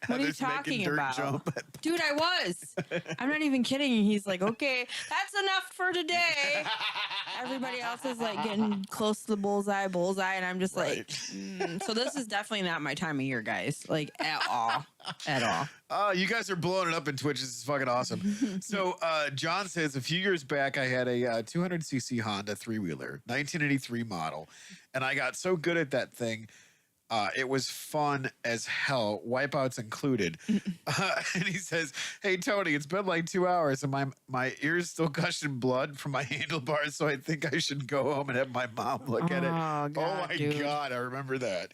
what are you talking about? Dude, I was. I'm not even kidding. He's like, okay, that's enough for today. Everybody else is like getting close to the bullseye. And I'm just like, so this is definitely not my time of year, guys. Like, at all. At all. Oh, you guys are blowing it up in Twitch. This is fucking awesome. So John says, a few years back, I had a 200cc Honda 3-wheeler, 1983 model, and I got so good at that thing, It was fun as hell, wipeouts included. And he says, "Hey Tony, it's been like 2 hours, and my ears still gushing blood from my handlebars, so I think I should go home and have my mom look at it." God, oh my dude. God, I remember that.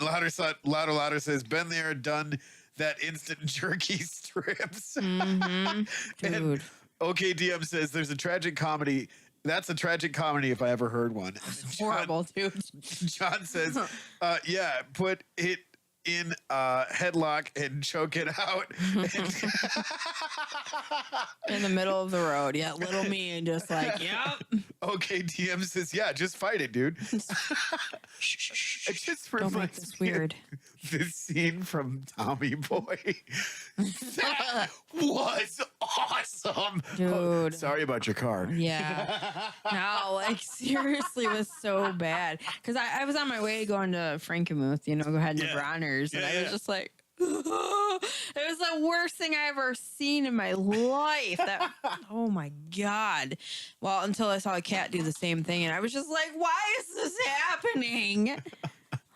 Louder says, "Been there, done that instant jerky strips." Mm-hmm. Dude. And OKDM says, "There's a tragic comedy. That's a tragic comedy if I ever heard one." Horrible, dude. John says, "Yeah, put it in headlock and choke it out." In the middle of the road. Yeah, little me and just like, yep. Okay, DM says, "Yeah, just fight it, dude." It just Don't make this weird. The scene from Tommy Boy. That was awesome. Dude. Oh, sorry about your car. Yeah. No, like seriously, it was so bad. Because I was on my way going to Frankenmuth, go ahead to Bronner's. And I was just like, it was the worst thing I ever seen in my life. Oh my God. Well, until I saw a cat do the same thing. And I was just like, why is this happening?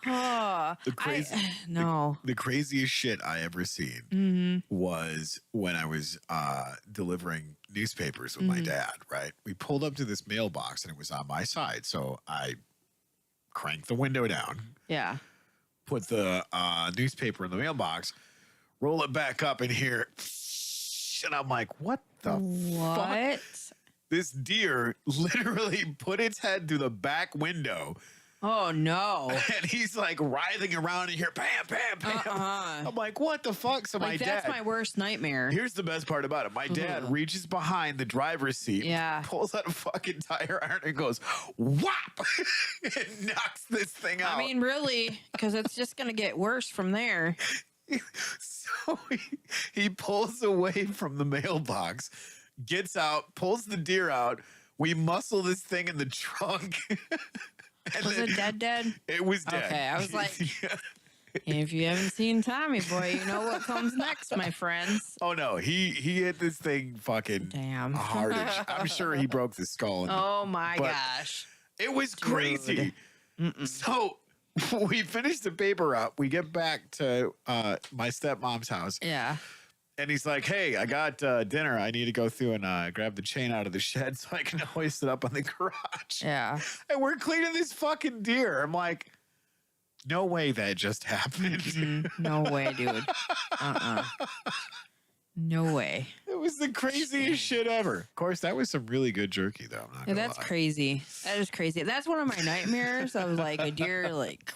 Oh, The craziest shit I ever seen was when I was delivering newspapers with my dad, right? We pulled up to this mailbox and it was on my side. So I cranked the window down. Yeah. Put the newspaper in the mailbox, roll it back up in here. And I'm like, what the fuck? This deer literally put its head through the back window. Oh, no. And he's like writhing around in here. Bam, bam, bam. I'm like, what the fuck? So my dad. That's my worst nightmare. Here's the best part about it. My dad reaches behind the driver's seat, pulls out a fucking tire iron and goes, whop! And knocks this thing out. I mean, really, because it's just going to get worse from there. So he pulls away from the mailbox, gets out, pulls the deer out. We muscle this thing in the trunk. Was it dead? It was dead. Okay, I was like, if you haven't seen Tommy Boy, you know what comes next, my friends. Oh no, he hit this thing fucking hardish. I'm sure he broke the skull. Oh my gosh. It was crazy. So we finished the paper up. We get back to my stepmom's house. Yeah. And he's like, "Hey, I got dinner. I need to go through and grab the chain out of the shed so I can hoist it up on the garage." Yeah. And we're cleaning this fucking deer. I'm like, no way that just happened. No way, dude. No way. It was the craziest shit ever. Of course, that was some really good jerky, though. I'm not gonna that's lie. Crazy. That is crazy. That's one of my nightmares. I was like a deer, like,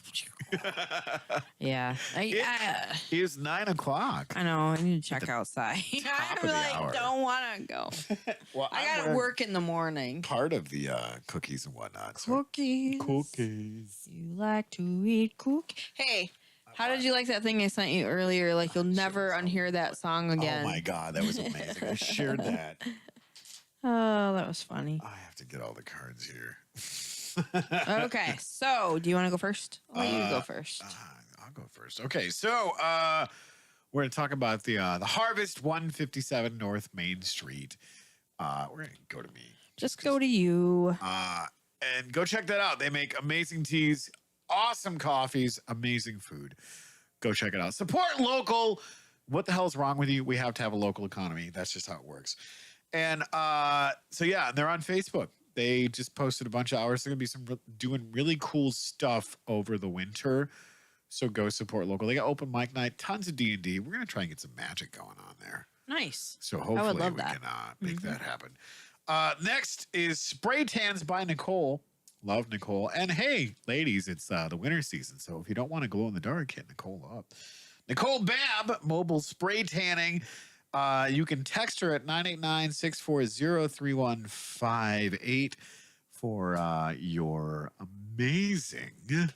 yeah. It is 9 o'clock. I know. I need to check outside. I'm like, don't want to go. Well, I got to work in the morning. Part of the cookies and whatnot. So. Cookies. You like to eat cookies. Hey. How did you like that thing I sent you earlier? Like, you'll never unhear that song again. Oh, my God. That was amazing. I shared that. Oh, that was funny. I have to get all the cards here. Okay. So, do you want to go first? I'll let you go first. I'll go first. Okay. So, we're going to talk about the Harvest 157 North Main Street. We're going to go to me. Just go to you. And go check that out. They make amazing teas. Awesome coffees, amazing food. Go check it out. Support local. What the hell is wrong with you? We have to have a local economy. That's just how it works. And so, yeah, they're on Facebook. They just posted a bunch of hours. They're going to be doing really cool stuff over the winter. So go support local. They got open mic night, tons of D&D. We're going to try and get some magic going on there. Nice. So hopefully we can make that happen. Next is Spray Tans by Nicole. Love Nicole. And hey, ladies, it's the winter season. So if you don't want to glow in the dark, hit Nicole up. Nicole Babb, mobile spray tanning. You can text her at 989-640-3158 for your amazing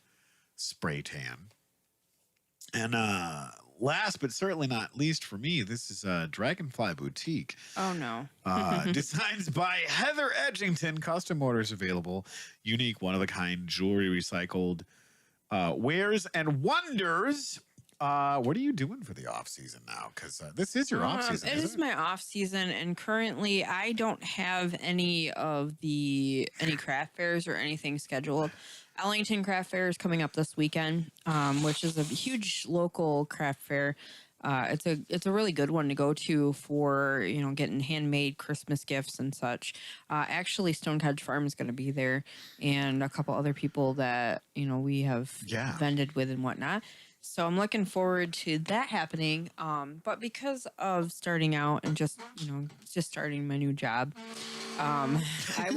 spray tan. And last but certainly not least for me, this is Dragonfly Boutique. Oh, no. Designs by Heather Edgington. Custom orders available. Unique, one-of-a-kind jewelry, recycled wares and wonders. what are you doing for the off season now? Because this is your off season. It is my off season, and currently I don't have any craft fairs or anything scheduled. Ellington Craft Fair is coming up this weekend, which is a huge local craft fair. It's a really good one to go to for getting handmade Christmas gifts and such. Actually, Stone Cottage Farm is going to be there, and a couple other people that we have vended with and whatnot. So I'm looking forward to that happening. But because of starting out and just starting my new job, I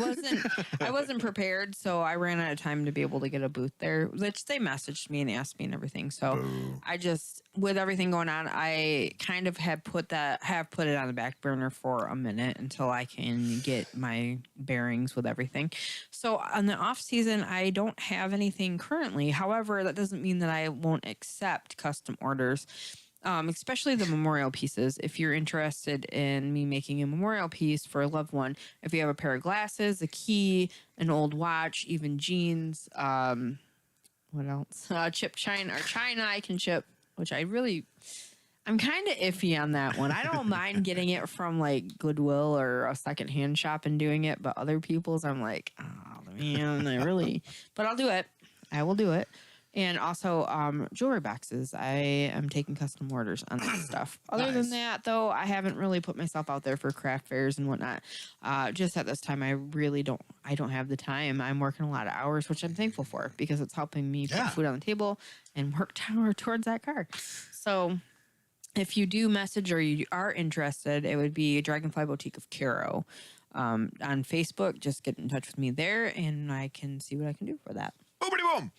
wasn't prepared, so I ran out of time to be able to get a booth there, which they messaged me and asked me and everything. So I just, with everything going on, I kind of have put it on the back burner for a minute until I can get my bearings with everything. So on the off season, I don't have anything currently. However, that doesn't mean that I won't accept custom orders. Especially the memorial pieces. If you're interested in me making a memorial piece for a loved one, if you have a pair of glasses, a key, an old watch, even jeans, what else? Chip china I can chip, which I'm kind of iffy on that one. I don't mind getting it from like Goodwill or a secondhand shop and doing it, but other people's, I'm like, oh man, but I'll do it. I will do it. And also jewelry boxes. I am taking custom orders on that stuff. Other than that, though, I haven't really put myself out there for craft fairs and whatnot. Just at this time, I don't have the time. I'm working a lot of hours, which I'm thankful for because it's helping me put food on the table and work towards that car. So if you do message or you are interested, it would be Dragonfly Boutique of Caro. On Facebook, just get in touch with me there and I can see what I can do for that. Boomity boom.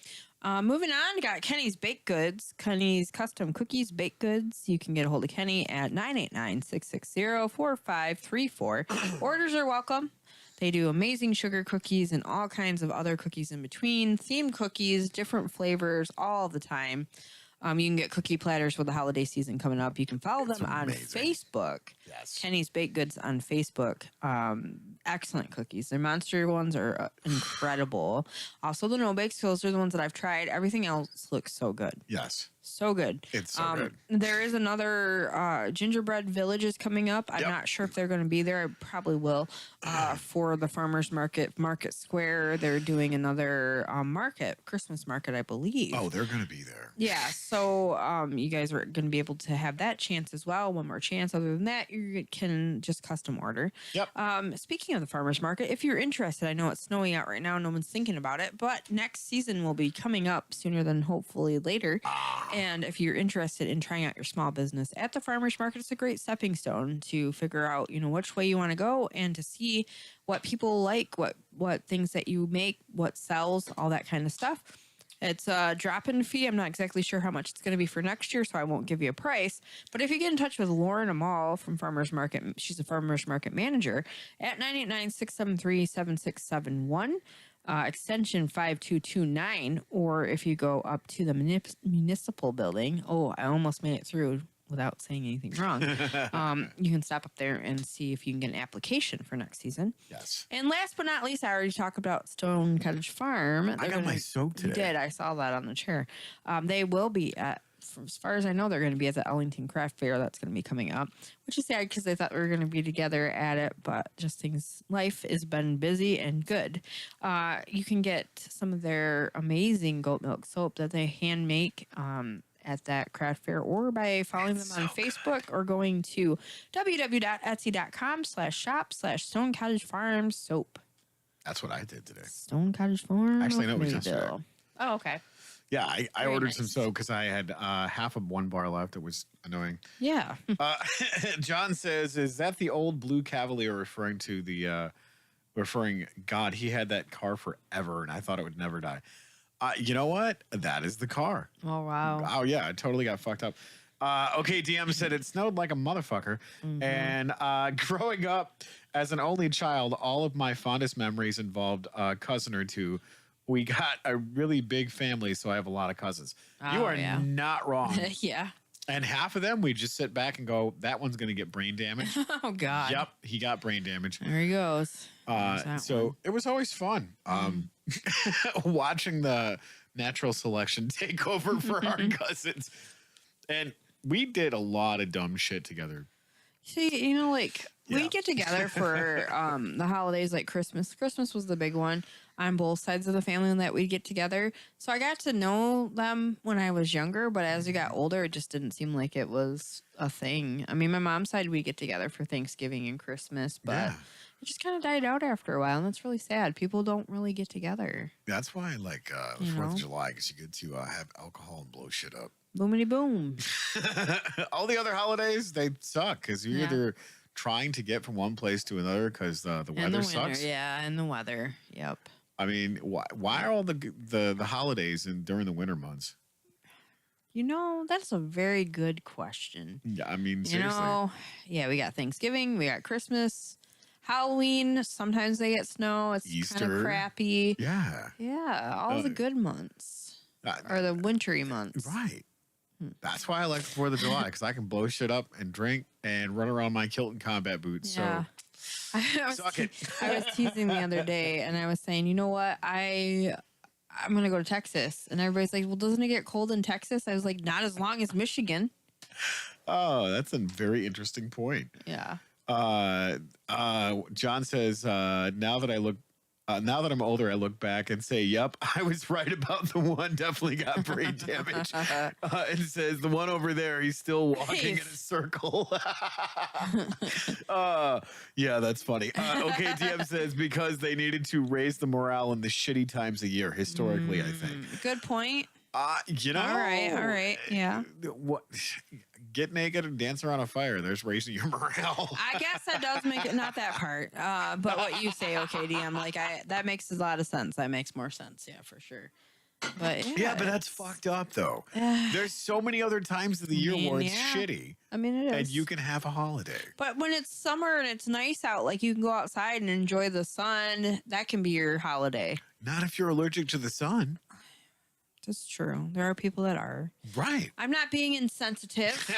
Moving on, got Kenny's Baked Goods, Kenny's Custom Cookies, Baked Goods. You can get a hold of Kenny at 989-660-4534. Orders are welcome. They do amazing sugar cookies and all kinds of other cookies in between, themed cookies, different flavors all the time. You can get cookie platters for the holiday season coming up. You can follow them on Facebook. Yes. Kenny's Baked Goods on Facebook. Excellent cookies. Their monster ones are incredible. Also, the no-bakes, those are the ones that I've tried. Everything else looks so good. Yes. So good. It's so good. There is another Gingerbread Village is coming up. I'm not sure if they're going to be there. I probably will. For the farmers market Square, they're doing another Christmas market, I believe. Oh, they're going to be there. Yeah. So you guys are going to be able to have that chance as well. One more chance. Other than that, you can just custom order. Yep. Speaking of the farmers market, if you're interested, I know it's snowing out right now. No one's thinking about it, but next season will be coming up sooner than hopefully later. And if you're interested in trying out your small business at the farmers market, it's a great stepping stone to figure out, which way you want to go and to see what people like, what things that you make, what sells, all that kind of stuff. It's a drop-in fee. I'm not exactly sure how much it's going to be for next year, so I won't give you a price. But if you get in touch with Lauren Amal from Farmers Market, she's a Farmers Market manager at 989-673-7671. Extension 5229, or if you go up to the municipal building, I almost made it through without saying anything wrong. You can stop up there and see if you can get an application for next season. Yes. And last but not least, I already talked about Stone Cottage Farm. I got my soap today. You did. I saw that on the chair. They will be at, as far as I know, they're going to be at the Ellington Craft Fair that's going to be coming up, which is sad because they thought we were going to be together at it, but life has been busy and good. You can get some of their amazing goat milk soap that they hand make at that craft fair, or by following them on Facebook or going to www.etsy.com/shop/Stone Cottage Farms soap. That's what I did today. Stone Cottage Farm. Actually, no, it was yesterday. Oh, okay. Yeah, I ordered some soap because I had half of one bar left. It was annoying. Yeah. John says, "Is that the old blue Cavalier referring to God? He had that car forever, and I thought it would never die." You know what? That is the car. Oh wow. Oh yeah, it totally got fucked up. Okay, DM said it snowed like a motherfucker, and growing up as an only child, all of my fondest memories involved a cousin or two. We got a really big family, so I have a lot of cousins. You are not wrong. Yeah. And half of them, we just sit back and go, that one's going to get brain damage. Oh, God. Yep, he got brain damage. There he goes. So it was always fun watching the natural selection take over for our cousins. And we did a lot of dumb shit together. See, like we get together for the holidays, like Christmas. Christmas was the big one on both sides of the family that we'd get together. So I got to know them when I was younger, but as we got older, it just didn't seem like it was a thing. I mean, my mom's side, we get together for Thanksgiving and Christmas, but it just kind of died out after a while, and that's really sad. People don't really get together. That's why I like the 4th of July, because you get to have alcohol and blow shit up. Boomity boom. All the other holidays, they suck because you're either trying to get from one place to another because the weather sucks. Yeah, and the weather. Yep. I mean, why are all the holidays during the winter months? That's a very good question. Yeah, I mean, seriously. We got Thanksgiving, we got Christmas, Halloween. Sometimes they get snow. It's kind of crappy. Yeah. Yeah, all the good months. Or the wintry months. Right. That's why I like the 4th of July, because I can blow shit up and drink and run around my kilt and combat boots. Yeah. So suck it. I was teasing the other day, and I was saying, you know what? I'm going to go to Texas. And everybody's like, well, doesn't it get cold in Texas? I was like, not as long as Michigan. Oh, that's a very interesting point. Yeah. John says, now that I'm older, I look back and say, yep, I was right about the one definitely got brain damage. And says the one over there, he's still walking in a circle. Yeah, that's funny. Okay, DM says because they needed to raise the morale in the shitty times of year, historically, I think. Good point. All right. Yeah. What? Get naked and dance around a fire. There's raising your morale. I guess that does make it, not that part. But what you say, okay, DM, that makes a lot of sense. That makes more sense. Yeah, for sure. But yeah, but that's fucked up though. There's so many other times of the year where it's shitty. I mean, it is. And you can have a holiday. But when it's summer and it's nice out, like you can go outside and enjoy the sun, that can be your holiday. Not if you're allergic to the sun. That's true. There are people that are. Right. I'm not being insensitive.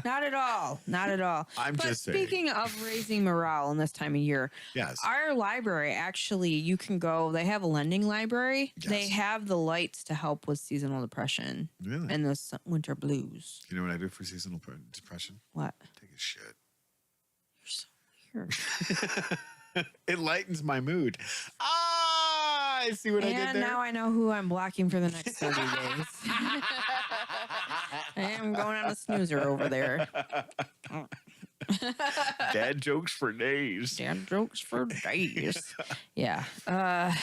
Not at all. Not at all. Just saying. Speaking of raising morale in this time of year, yes, our library, actually, you can go, they have a lending library. Yes. They have the lights to help with seasonal depression. Really? And the winter blues. You know what I do for seasonal depression? What? Take a shit. You're so weird. It lightens my mood. I see what I did there. And now I know who I'm blocking for the next 30 days. I am going on a snoozer over there. Dad jokes for days. Dad jokes for days. Yeah. I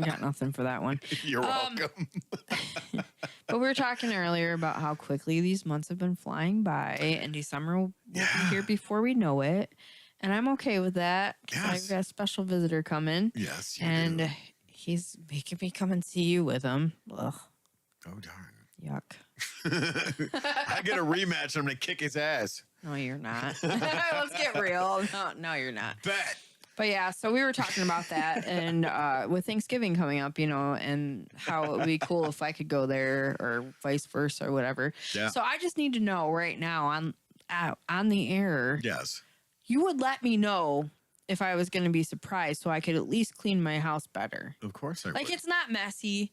got nothing for that one. You're welcome. But we were talking earlier about how quickly these months have been flying by, and December will be here before we know it. And I'm okay with that. Yes. I've got a special visitor coming. Yes, and he's making me come and see you with him. Ugh. Oh, darn. Yuck. I get a rematch. I'm going to kick his ass. No, you're not. Let's get real. No, you're not. Bet. But yeah, so we were talking about that, and with Thanksgiving coming up, and how it would be cool if I could go there, or vice versa, or whatever. Yeah. So I just need to know right now on the air. Yes. You would let me know if I was going to be surprised, so I could at least clean my house better. Of course I would. Like, it's not messy,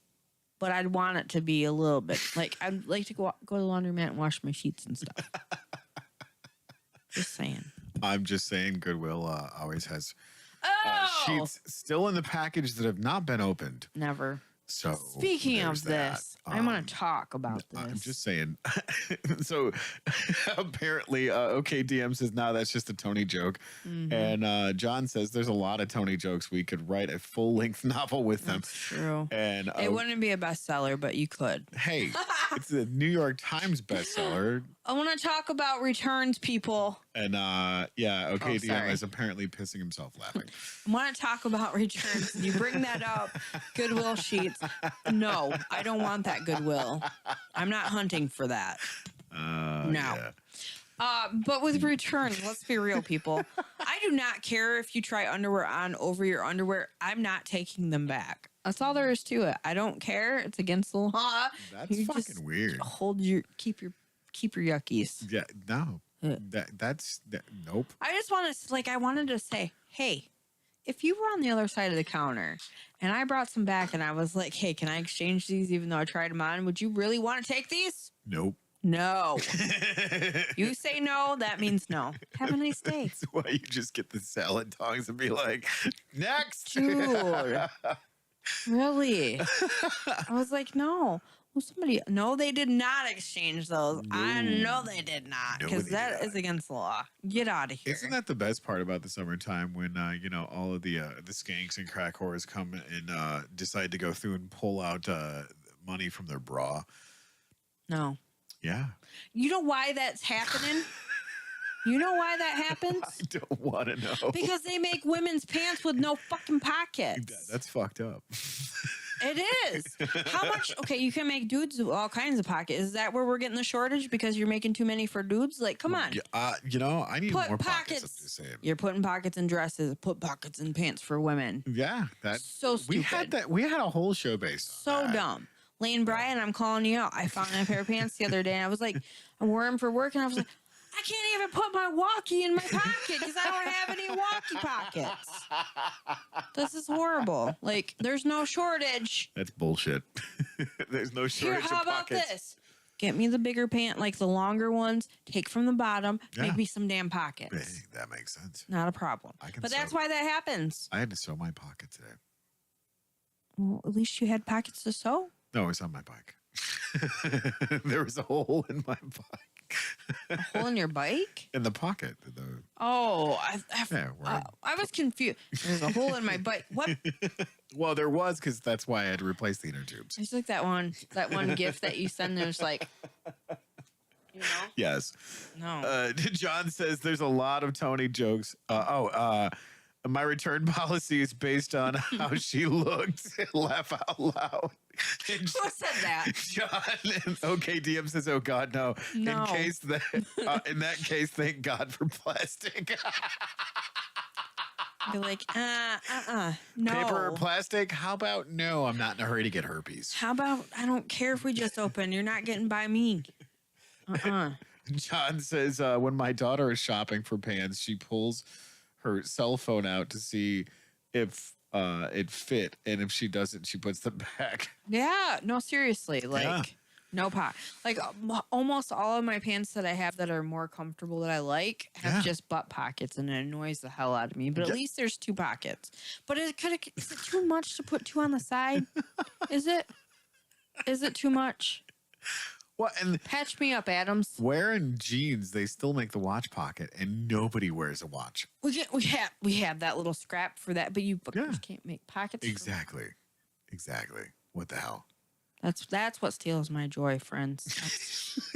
but I'd want it to be a little bit. Like, I'd like to go to the laundromat and wash my sheets and stuff. Just saying. I'm just saying Goodwill always has sheets still in the package that have not been opened. Never. So speaking of this, I want to talk about this. I'm just saying. So apparently, OK DM says, "No, that's just a Tony joke," and John says, "There's a lot of Tony jokes. We could write a full-length novel with them." That's true. And it wouldn't be a bestseller, but you could. Hey, it's a New York Times bestseller. I want to talk about returns, people. And OK DM is apparently pissing himself laughing. I want to talk about returns. You bring that up, Goodwill sheets. No, I don't want that Goodwill. I'm not hunting for that. No. Yeah. But with returns, let's be real, people. I do not care if you try underwear on over your underwear. I'm not taking them back. That's all there is to it. I don't care. It's against the law. That's fucking weird. Keep your yuckies. Yeah, no. That's nope. I just want to I wanted to say, hey, if you were on the other side of the counter and I brought some back and I was like, hey, can I exchange these even though I tried them on? Would you really want to take these? Nope. No. You say no, that means no. Have a nice day. That's why you just get the salad tongs and be like, next. Dude. Really? I was like, no. Well, no, they did not exchange those. No. I know they did not, because that is against the law. Get out of here. Isn't that the best part about the summertime when all of the skanks and crack whores come and decide to go through and pull out money from their bra? No. Yeah. You know why that's happening? You know why that happens? I don't want to know. Because they make women's pants with no fucking pockets. That's fucked up. It is. How much? Okay, you can make dudes with all kinds of pockets. Is that where we're getting the shortage? Because you're making too many for dudes? Like, come on. I need Put more pockets. I'm just saying. You're putting pockets in dresses. Put pockets in pants for women. Yeah, that's so stupid. We had a whole show based on so that. Dumb. Lane Bryan, I'm calling you out. I found a pair of pants the other day, and I was like, I'm wearing them for work, and I was like, I can't even put my walkie in my pocket because I don't have any walkie pockets. This is horrible. Like, there's no shortage. That's bullshit. There's no shortage Here, how of about pockets. this? Get me the bigger pant, like the longer ones. Take from the bottom. Yeah. Make me some damn pockets. Hey, that makes sense. Not a problem. But that's why that happens. I had to sew my pocket today. Well, at least you had pockets to sew. No, it's on my bike. There was a hole in my bike. A hole in your bike? In the pocket. Oh, Yeah, I was confused. There's a hole in my bike. What? Well, there was, because that's why I had to replace the inner tubes. It's like that one gift that you send. There's like, you know. Yes. No. John says there's a lot of Tony jokes. My return policy is based on how she looked. Laugh out loud. Who said that? John, okay, DM says, "Oh God, no." No. In that case, thank God for plastic. You're like, no. Paper or plastic? How about no? I'm not in a hurry to get herpes. How about I don't care if we just open. You're not getting by me. John says, when my daughter is shopping for pants, she pulls her cell phone out to see if it fit, and if she doesn't, she puts them back. Yeah, no, seriously, like no pot. Like almost all of my pants that I have that are more comfortable that I like have just butt pockets, and it annoys the hell out of me. But at least there's two pockets. But is it too much to put two on the side? Is it? Is it too much? Well, and patch me up, Adams. Wearing jeans, they still make the watch pocket, and nobody wears a watch. We have that little scrap for that, but you can't make pockets. Exactly. What the hell? That's what steals my joy, friends.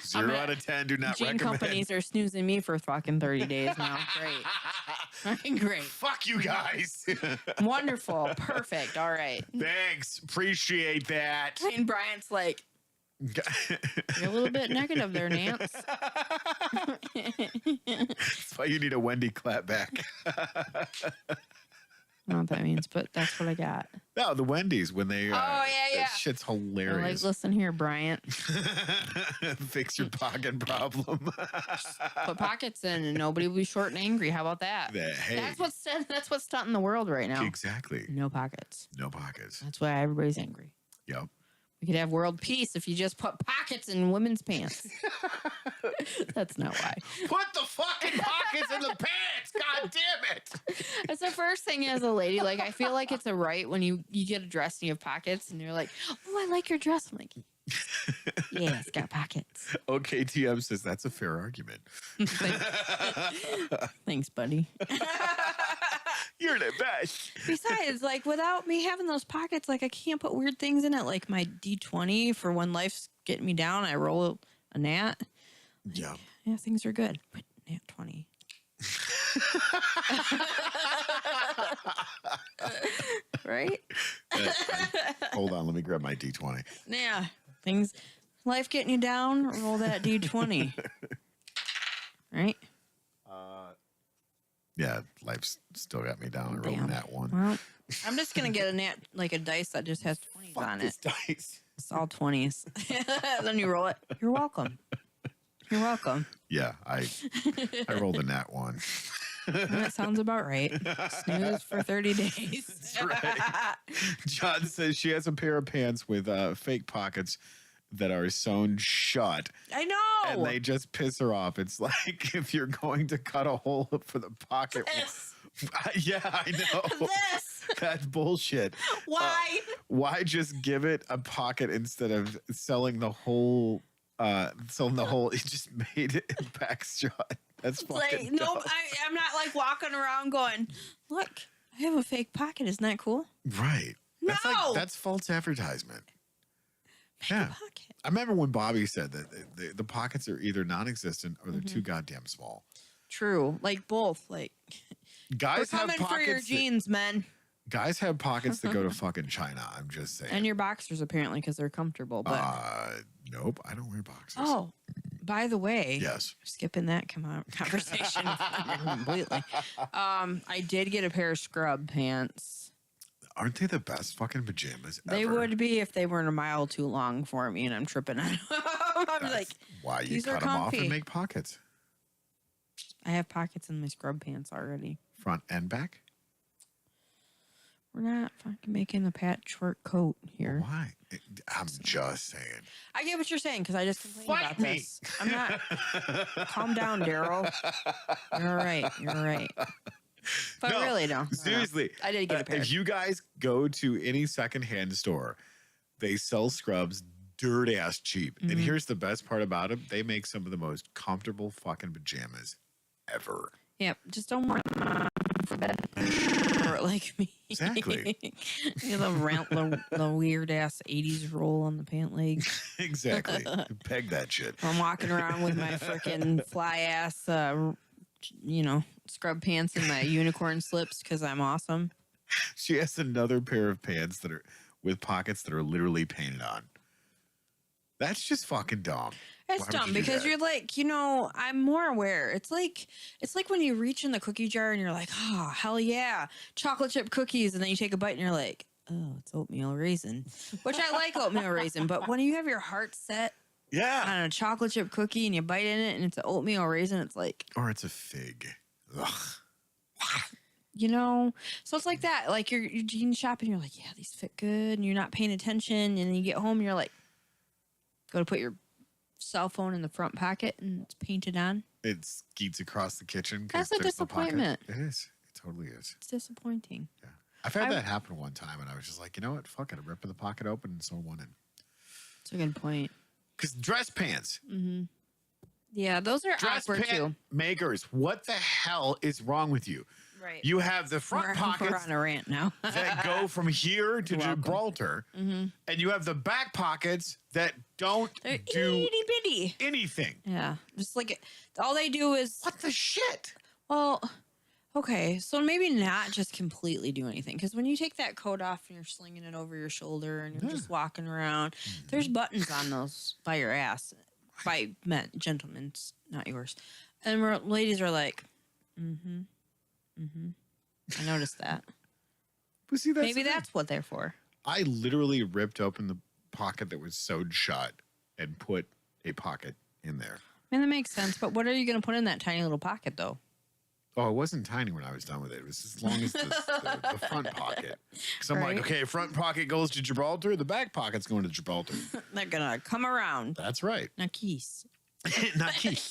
0 out of 10. Do not jean recommend. Companies are snoozing me for fucking 30 days now. Great. Fuck you guys. Wonderful. Perfect. All right. Thanks. Appreciate that. And Bryant's like, you're a little bit negative there, Nance. That's why you need a Wendy clapback. I don't know what that means, but that's what I got. No, the Wendy's when they. That shit's hilarious. Like, listen here, Bryant. Fix your pocket problem. Put pockets in, and nobody will be short and angry. How about that? Hey, that's what's stunting the world right now. Exactly. No pockets. That's why everybody's angry. Yep. We could have world peace if you just put pockets in women's pants. That's not why. Put the fucking pockets in the pants. God damn it. That's the first thing as a lady. Like, I feel like it's a right when you get a dress and you have pockets and you're like, oh, I like your dress. I'm like, yeah, it's got pockets. Okay, TM says that's a fair argument. Thanks, buddy. You're the best. Besides, like, without me having those pockets, like, I can't put weird things in it. Like my D20 for when life's getting me down, I roll a nat. Yeah. Yeah, things are good. But nat 20. Right? Hold on, let me grab my D20. Yeah. Life getting you down, roll that D20. Right? Yeah, life's still got me down. I rolled that one. Well, I'm just going to get a dice that just has 20s on it. Dice. It's all 20s. Then you roll it. You're welcome. You're welcome. Yeah, I rolled a nat one. That sounds about right. Snooze for 30 days. That's right. John says she has a pair of pants with fake pockets that are sewn shut. I know. And they just piss her off. It's like if you're going to cut a hole for the pocket. This. Yeah, I know. This. That's bullshit. Why? Why just give it a pocket instead of selling the whole? It just made it back shot. That's fucking like, nope. I'm not like walking around going, look, I have a fake pocket. Isn't that cool? Right. No. That's false advertisement. Fake Yeah. pocket. I remember when Bobby said that the pockets are either non-existent or they're too goddamn small. True. Like both. Like Guys we're have coming for your pockets. jeans, men. Guys have pockets that go to fucking China. I'm just saying. And your boxers apparently because they're comfortable. But nope, I don't wear boxers. oh, by the way, Yes. skipping that conversation completely. I did get a pair of scrub pants. Aren't they the best fucking pajamas ever? They would be if they weren't a mile too long for me, and I'm tripping on them. I'm like, why you these are cut them off comfy. and make pockets, I have pockets in my scrub pants already. front and back. We're not fucking making a patchwork coat here. Why? I'm just saying. I get what you're saying because I just complained Fight about me. this. I'm not. Calm down, Daryl. You're right. You're right. But No, really, no. Seriously, I did get a pair. If you guys go to any secondhand store, they sell scrubs dirt ass cheap. Mm-hmm. And here's the best part about them: they make some of the most comfortable fucking pajamas ever. Yep. Just don't want for bed. Or like me. Exactly. You know, the weird ass 80s roll on the pant leg. Exactly. Peg that shit. I'm walking around with my freaking fly ass, scrub pants and my unicorn slips because I'm awesome. She has another pair of pants that are with pockets that are literally painted on. That's just fucking dumb. It's Why would dumb you do because that? you're like, I'm more aware. It's like when you reach in the cookie jar and you're like, oh, hell yeah, chocolate chip cookies. And then you take a bite and you're like, oh, it's oatmeal raisin, which I like oatmeal raisin. But when you have your heart set Yeah. on a chocolate chip cookie and you bite in it and it's an oatmeal raisin, it's like, Or it's a fig. Ugh. so it's like that. Like you're jean shopping, you're like, yeah, these fit good. And you're not paying attention. And then you get home and you're like, go to put your cell phone in the front pocket and it's painted on. It skeets across the kitchen. 'cause That's a there's no pocket. disappointment. It is. It totally is. It's disappointing. Yeah. I've had that happen one time and I was just like, you know what? Fuck it. I'm ripping the pocket open and sew one in. That's a good point. Because dress pants. Yeah, those are Dress awkward pant too. makers. What the hell is wrong with you? Right. You have the front We're pockets on a rant now. that go from here to Welcome. Gibraltar. And you have the back pockets that don't They're do itty bitty. anything. Yeah, just like all they do is What the shit? well. Okay, so maybe not just completely do anything because when you take that coat off and you're slinging it over your shoulder and you're just walking around, there's buttons on those by your ass, by men, gentlemen, not yours. And ladies are like, I noticed that. But see, Maybe that's what they're for. I literally ripped open the pocket that was sewed shut and put a pocket in there. I mean, that makes sense. But what are you going to put in that tiny little pocket, though? Oh, it wasn't tiny when I was done with it. It was as long as the front pocket. Because I'm Right. like, okay, front pocket goes to Gibraltar. The back pocket's going to Gibraltar. They're going to come around. That's right. Not keys. Not Keith.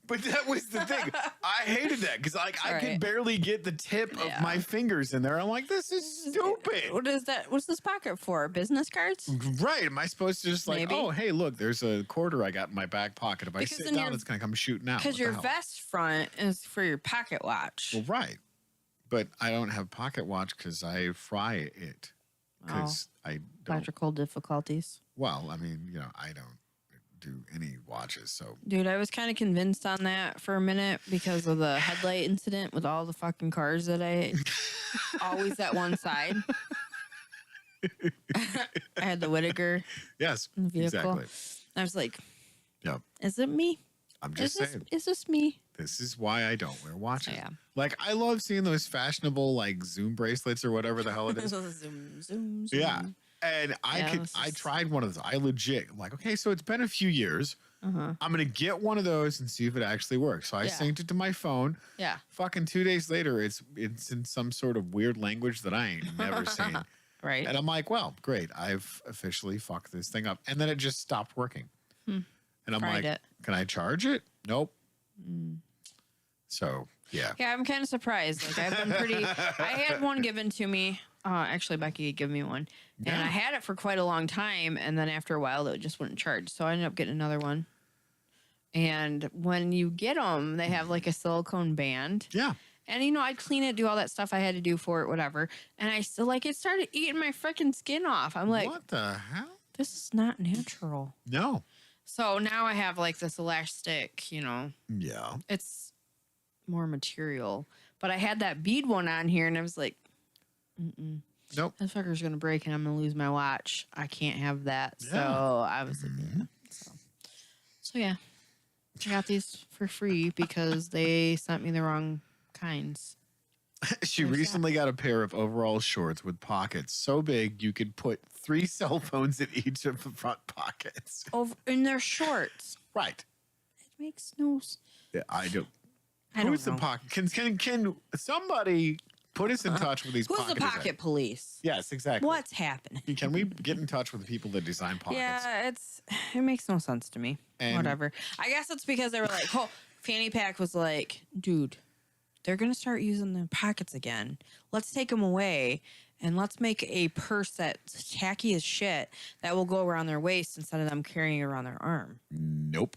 But that was the thing. I hated that because I could Right. barely get the tip of my fingers in there. I'm like, this is stupid. What is that? What's this pocket for? Business cards? Right. Am I supposed to just like, Maybe. oh, hey, look, there's a quarter I got in my back pocket. If I Because sit then down, your- it's going to come shooting out. Because What the your hell? vest front is for your pocket watch. Well, right. But I don't have pocket watch because I fry it. Because I don't. Electrical difficulties. Well, I mean, I don't do any watches. So Dude, I was kind of convinced on that for a minute because of the headlight incident with all the fucking cars that I always at one side. I had the Whittaker yes, vehicle. exactly. I was like, Yep. is it me? I'm just saying. Is this me? This is why I don't wear watches. Yeah. Like, I love seeing those fashionable, like, Zoom bracelets or whatever the hell it is. zoom, zoom, zoom. Yeah. And I Yeah, this I is- tried one of those. I legit, I'm like, okay, so it's been a few years. I'm going to get one of those and see if it actually works. So I synced it to my phone. Yeah. Fucking 2 days later, it's in some sort of weird language that I ain't never seen. Right. And I'm like, well, great. I've officially fucked this thing up. And then it just stopped working. And I'm like, can I charge it? Nope. So, yeah. Yeah, I'm kind of surprised. Like, I've been pretty... I had one given to me. Actually, Becky gave me one. And I had it for quite a long time. And then after a while, it just wouldn't charge. So I ended up getting another one. And when you get them, they have like a silicone band. Yeah. And, you know, I'd clean it, do all that stuff I had to do for it, whatever. And I still, like, it started eating my freaking skin off. I'm like... What the hell? This is not natural. No. So now I have, like, this elastic, you know. Yeah. It's more material. But I had that bead one on here, and I was like... Nope. This fucker's gonna break and I'm gonna lose my watch. I can't have that. Yeah. So I was like, yeah. So yeah. I got these for free because they sent me the wrong kinds. She recently got a pair of overall shorts with pockets so big you could put 3 cell phones in each of the front pockets. Over in their shorts. Right. It makes no sense. Yeah, I do. I don't Who's know. the pocket? Can somebody put us in touch with these Who's pocket the pocket police? Yes, exactly. What's happening? Can we get in touch with the people that design pockets? Yeah, it makes no sense to me. And- Whatever. I guess it's because they were like, oh, Fanny Pack was like, dude, they're gonna start using the pockets again. Let's take them away and let's make a purse that's tacky as shit that will go around their waist instead of them carrying it around their arm. Nope.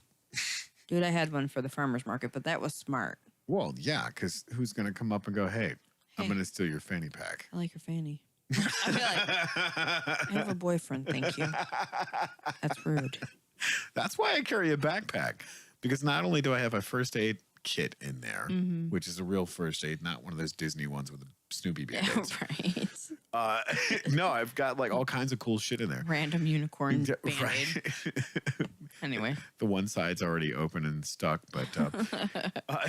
Dude, I had one for the farmer's market, but that was smart. Well, yeah, because who's going to come up and go, hey, I'm Hey. going to steal your fanny pack? I like your fanny. I'd be like, I have a boyfriend, thank you. That's rude. That's why I carry a backpack, because not only do I have a first aid kit in there, which is a real first aid, not one of those Disney ones with the Snoopy band-aids. Right. No, I've got like all kinds of cool shit in there. Random unicorn Yeah, band-aid. right. Anyway. The one side's already open and stuck, but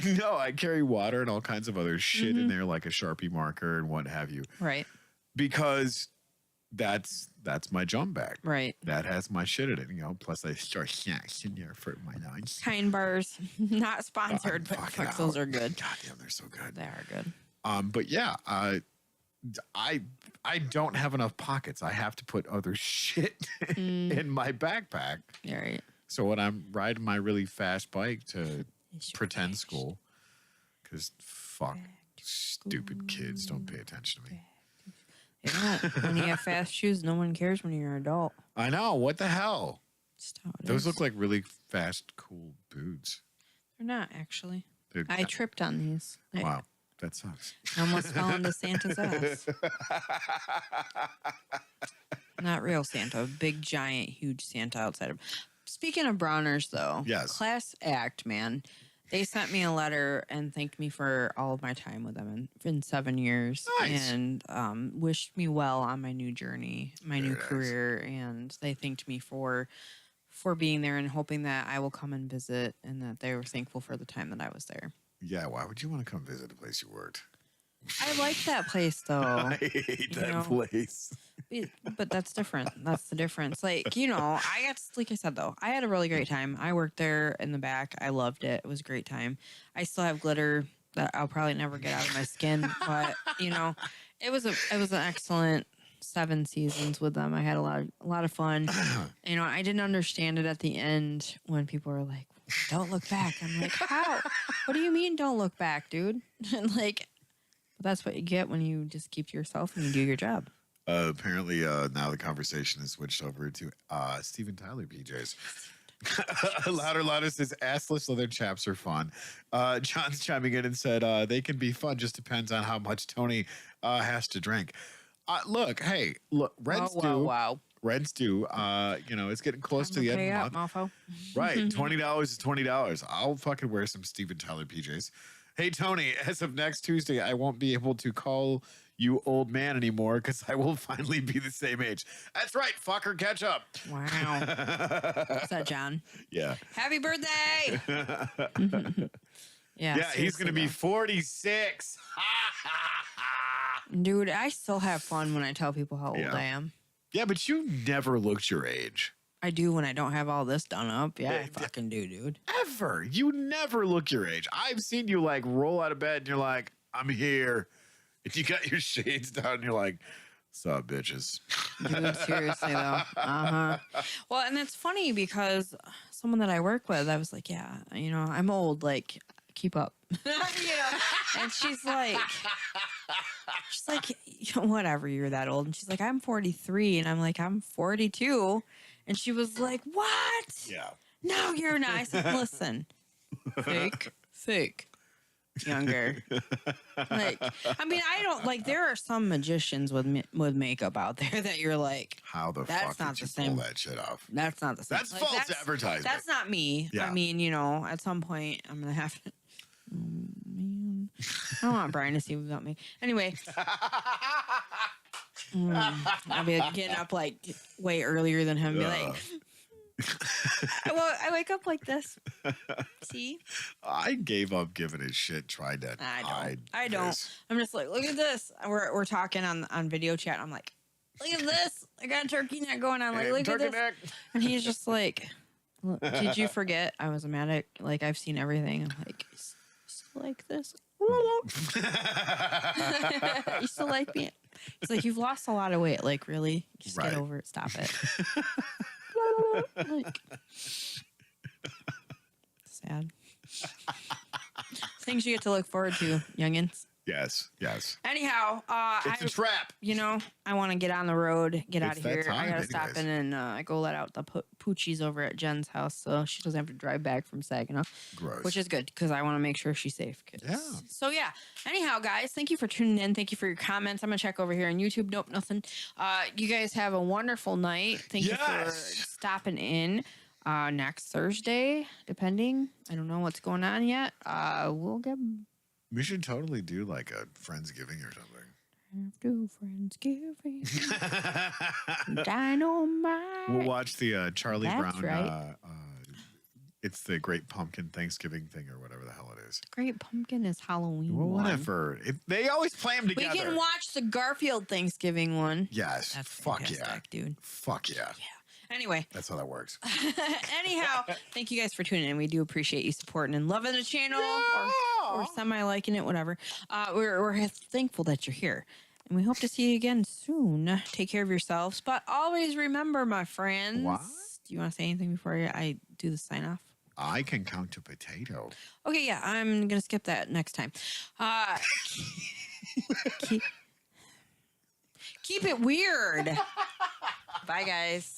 no, I carry water and all kinds of other shit in there, like a Sharpie marker and what have you, Right. because that's my jump bag. Right. That has my shit in it, you know. Plus, I start snacks in there for my lunch. Kind bars, not sponsored, but fuck, those are good. God damn, they're so good. They are good. But yeah, I don't have enough pockets. I have to put other shit in my backpack. Yeah, right. So when I'm riding my really fast bike to pretend school, because fuck, stupid kids don't pay attention to me. Yeah, when you have fast shoes, no one cares when you're an adult. I know. What the hell? Just how it Those is. look like really fast, cool boots. They're not, actually. They're- I tripped on these. Wow, that sucks. I almost fell into Santa's ass. Not real Santa, a big, giant, huge Santa outside of. Speaking of Browners, though, Yes. Class Act, man. They sent me a letter and thanked me for all of my time with them in 7 years. Nice. And wished me well on my new journey, my new Very nice. career. And they thanked me for being there and hoping that I will come and visit and that they were thankful for the time that I was there. Yeah, why would you want to come visit a place you worked? I like that place, though. I hate that know, place. But that's different. That's the difference. Like, you know, like I said, though, I had a really great time. I worked there in the back. I loved it. It was a great time. I still have glitter that I'll probably never get out of my skin. But, you know, it was an excellent 7 seasons with them. I had a lot of fun. You know, I didn't understand it at the end when people were like, don't look back. I'm like, how? What do you mean don't look back, dude? And like, that's what you get when you just keep to yourself and you do your job. Apparently, now the conversation has switched over to Steven Tyler PJs. Louder says assless leather chaps are fun. John's chiming in and said they can be fun. Just depends on how much Tony has to drink. Look, rents do. Wow. Rents do. You know, it's getting close to the end of the month. Mofo. Right. $20 is $20. I'll fucking wear some Steven Tyler PJs. Hey, Tony, as of next Tuesday, I won't be able to call you old man anymore because I will finally be the same age. That's right. Fucker, catch up. Wow. What's that, John? Yeah. Happy birthday. Yeah, he's going to be 46. Dude, I still have fun when I tell people how old Yeah. I am. Yeah, but you never looked your age. I do when I don't have all this done up. Yeah, I fucking do, dude. Ever. You never look your age. I've seen you like roll out of bed and you're like, I'm here. If you got your shades down, you're like, sup, bitches. Dude, seriously though. Well, and it's funny because someone that I work with, I was like, yeah, you know, I'm old, like, keep up. You know? And she's like, whatever, you're that old. And she's like, I'm 43. And I'm like, I'm 42. And she was like, what? Yeah. No, you're not. I said, listen, fake. Younger. Like, I mean, I don't like. There are some magicians with makeup out there that you're like, how the that's fuck not did the you same. pull that shit off? That's not the same. That's like, false advertising. That's not me. Yeah. I mean, you know, at some point I'm gonna have to. Oh, man, I don't want Brian to see without me. Anyway, I'll be getting up like way earlier than him. And be like. Well, I wake up like this. See? I gave up giving a shit. Tried to. I don't. I'm just like, look at this. We're talking on video chat. I'm like, look at this. I got a turkey neck going on. Like, look at this. Neck. And he's just like, did you forget I was a medic? Like, I've seen everything. I'm like, you still like this? You still like me? He's like, you've lost a lot of weight. Like, really? Just get over it. Stop it. Like, sad. Things you get to look forward to, youngins. Yes. Anyhow, it's a trap. You know, I want to get on the road, get out of here. Time, I gotta stop in and go let out the poochies over at Jen's house, so she doesn't have to drive back from Saginaw. Gross. Which is good because I want to make sure she's safe. Yeah. So yeah. Anyhow, guys, thank you for tuning in. Thank you for your comments. I'm gonna check over here on YouTube. Nope, nothing. You guys have a wonderful night. Thank you for stopping in. Next Thursday, depending. I don't know what's going on yet. We'll get. We should totally do like a Friendsgiving or something. Do Friendsgiving. Dynamite. We'll watch the Charlie That's Brown. Right. It's the Great Pumpkin Thanksgiving thing or whatever the hell it is. Great Pumpkin is Halloween. Well, whatever. They always play them together. We can watch the Garfield Thanksgiving one. Yes. That's fuck fantastic, yeah, dude. Fuck yeah. Yeah. Anyway. That's how that works. Anyhow, thank you guys for tuning in. We do appreciate you supporting and loving the channel or semi-liking it, whatever. We're thankful that you're here. And we hope to see you again soon. Take care of yourselves. But always remember, my friends. What? Do you want to say anything before I do the sign-off? I can count to potato. Okay, yeah. I'm going to skip that next time. Keep it weird. Bye, guys.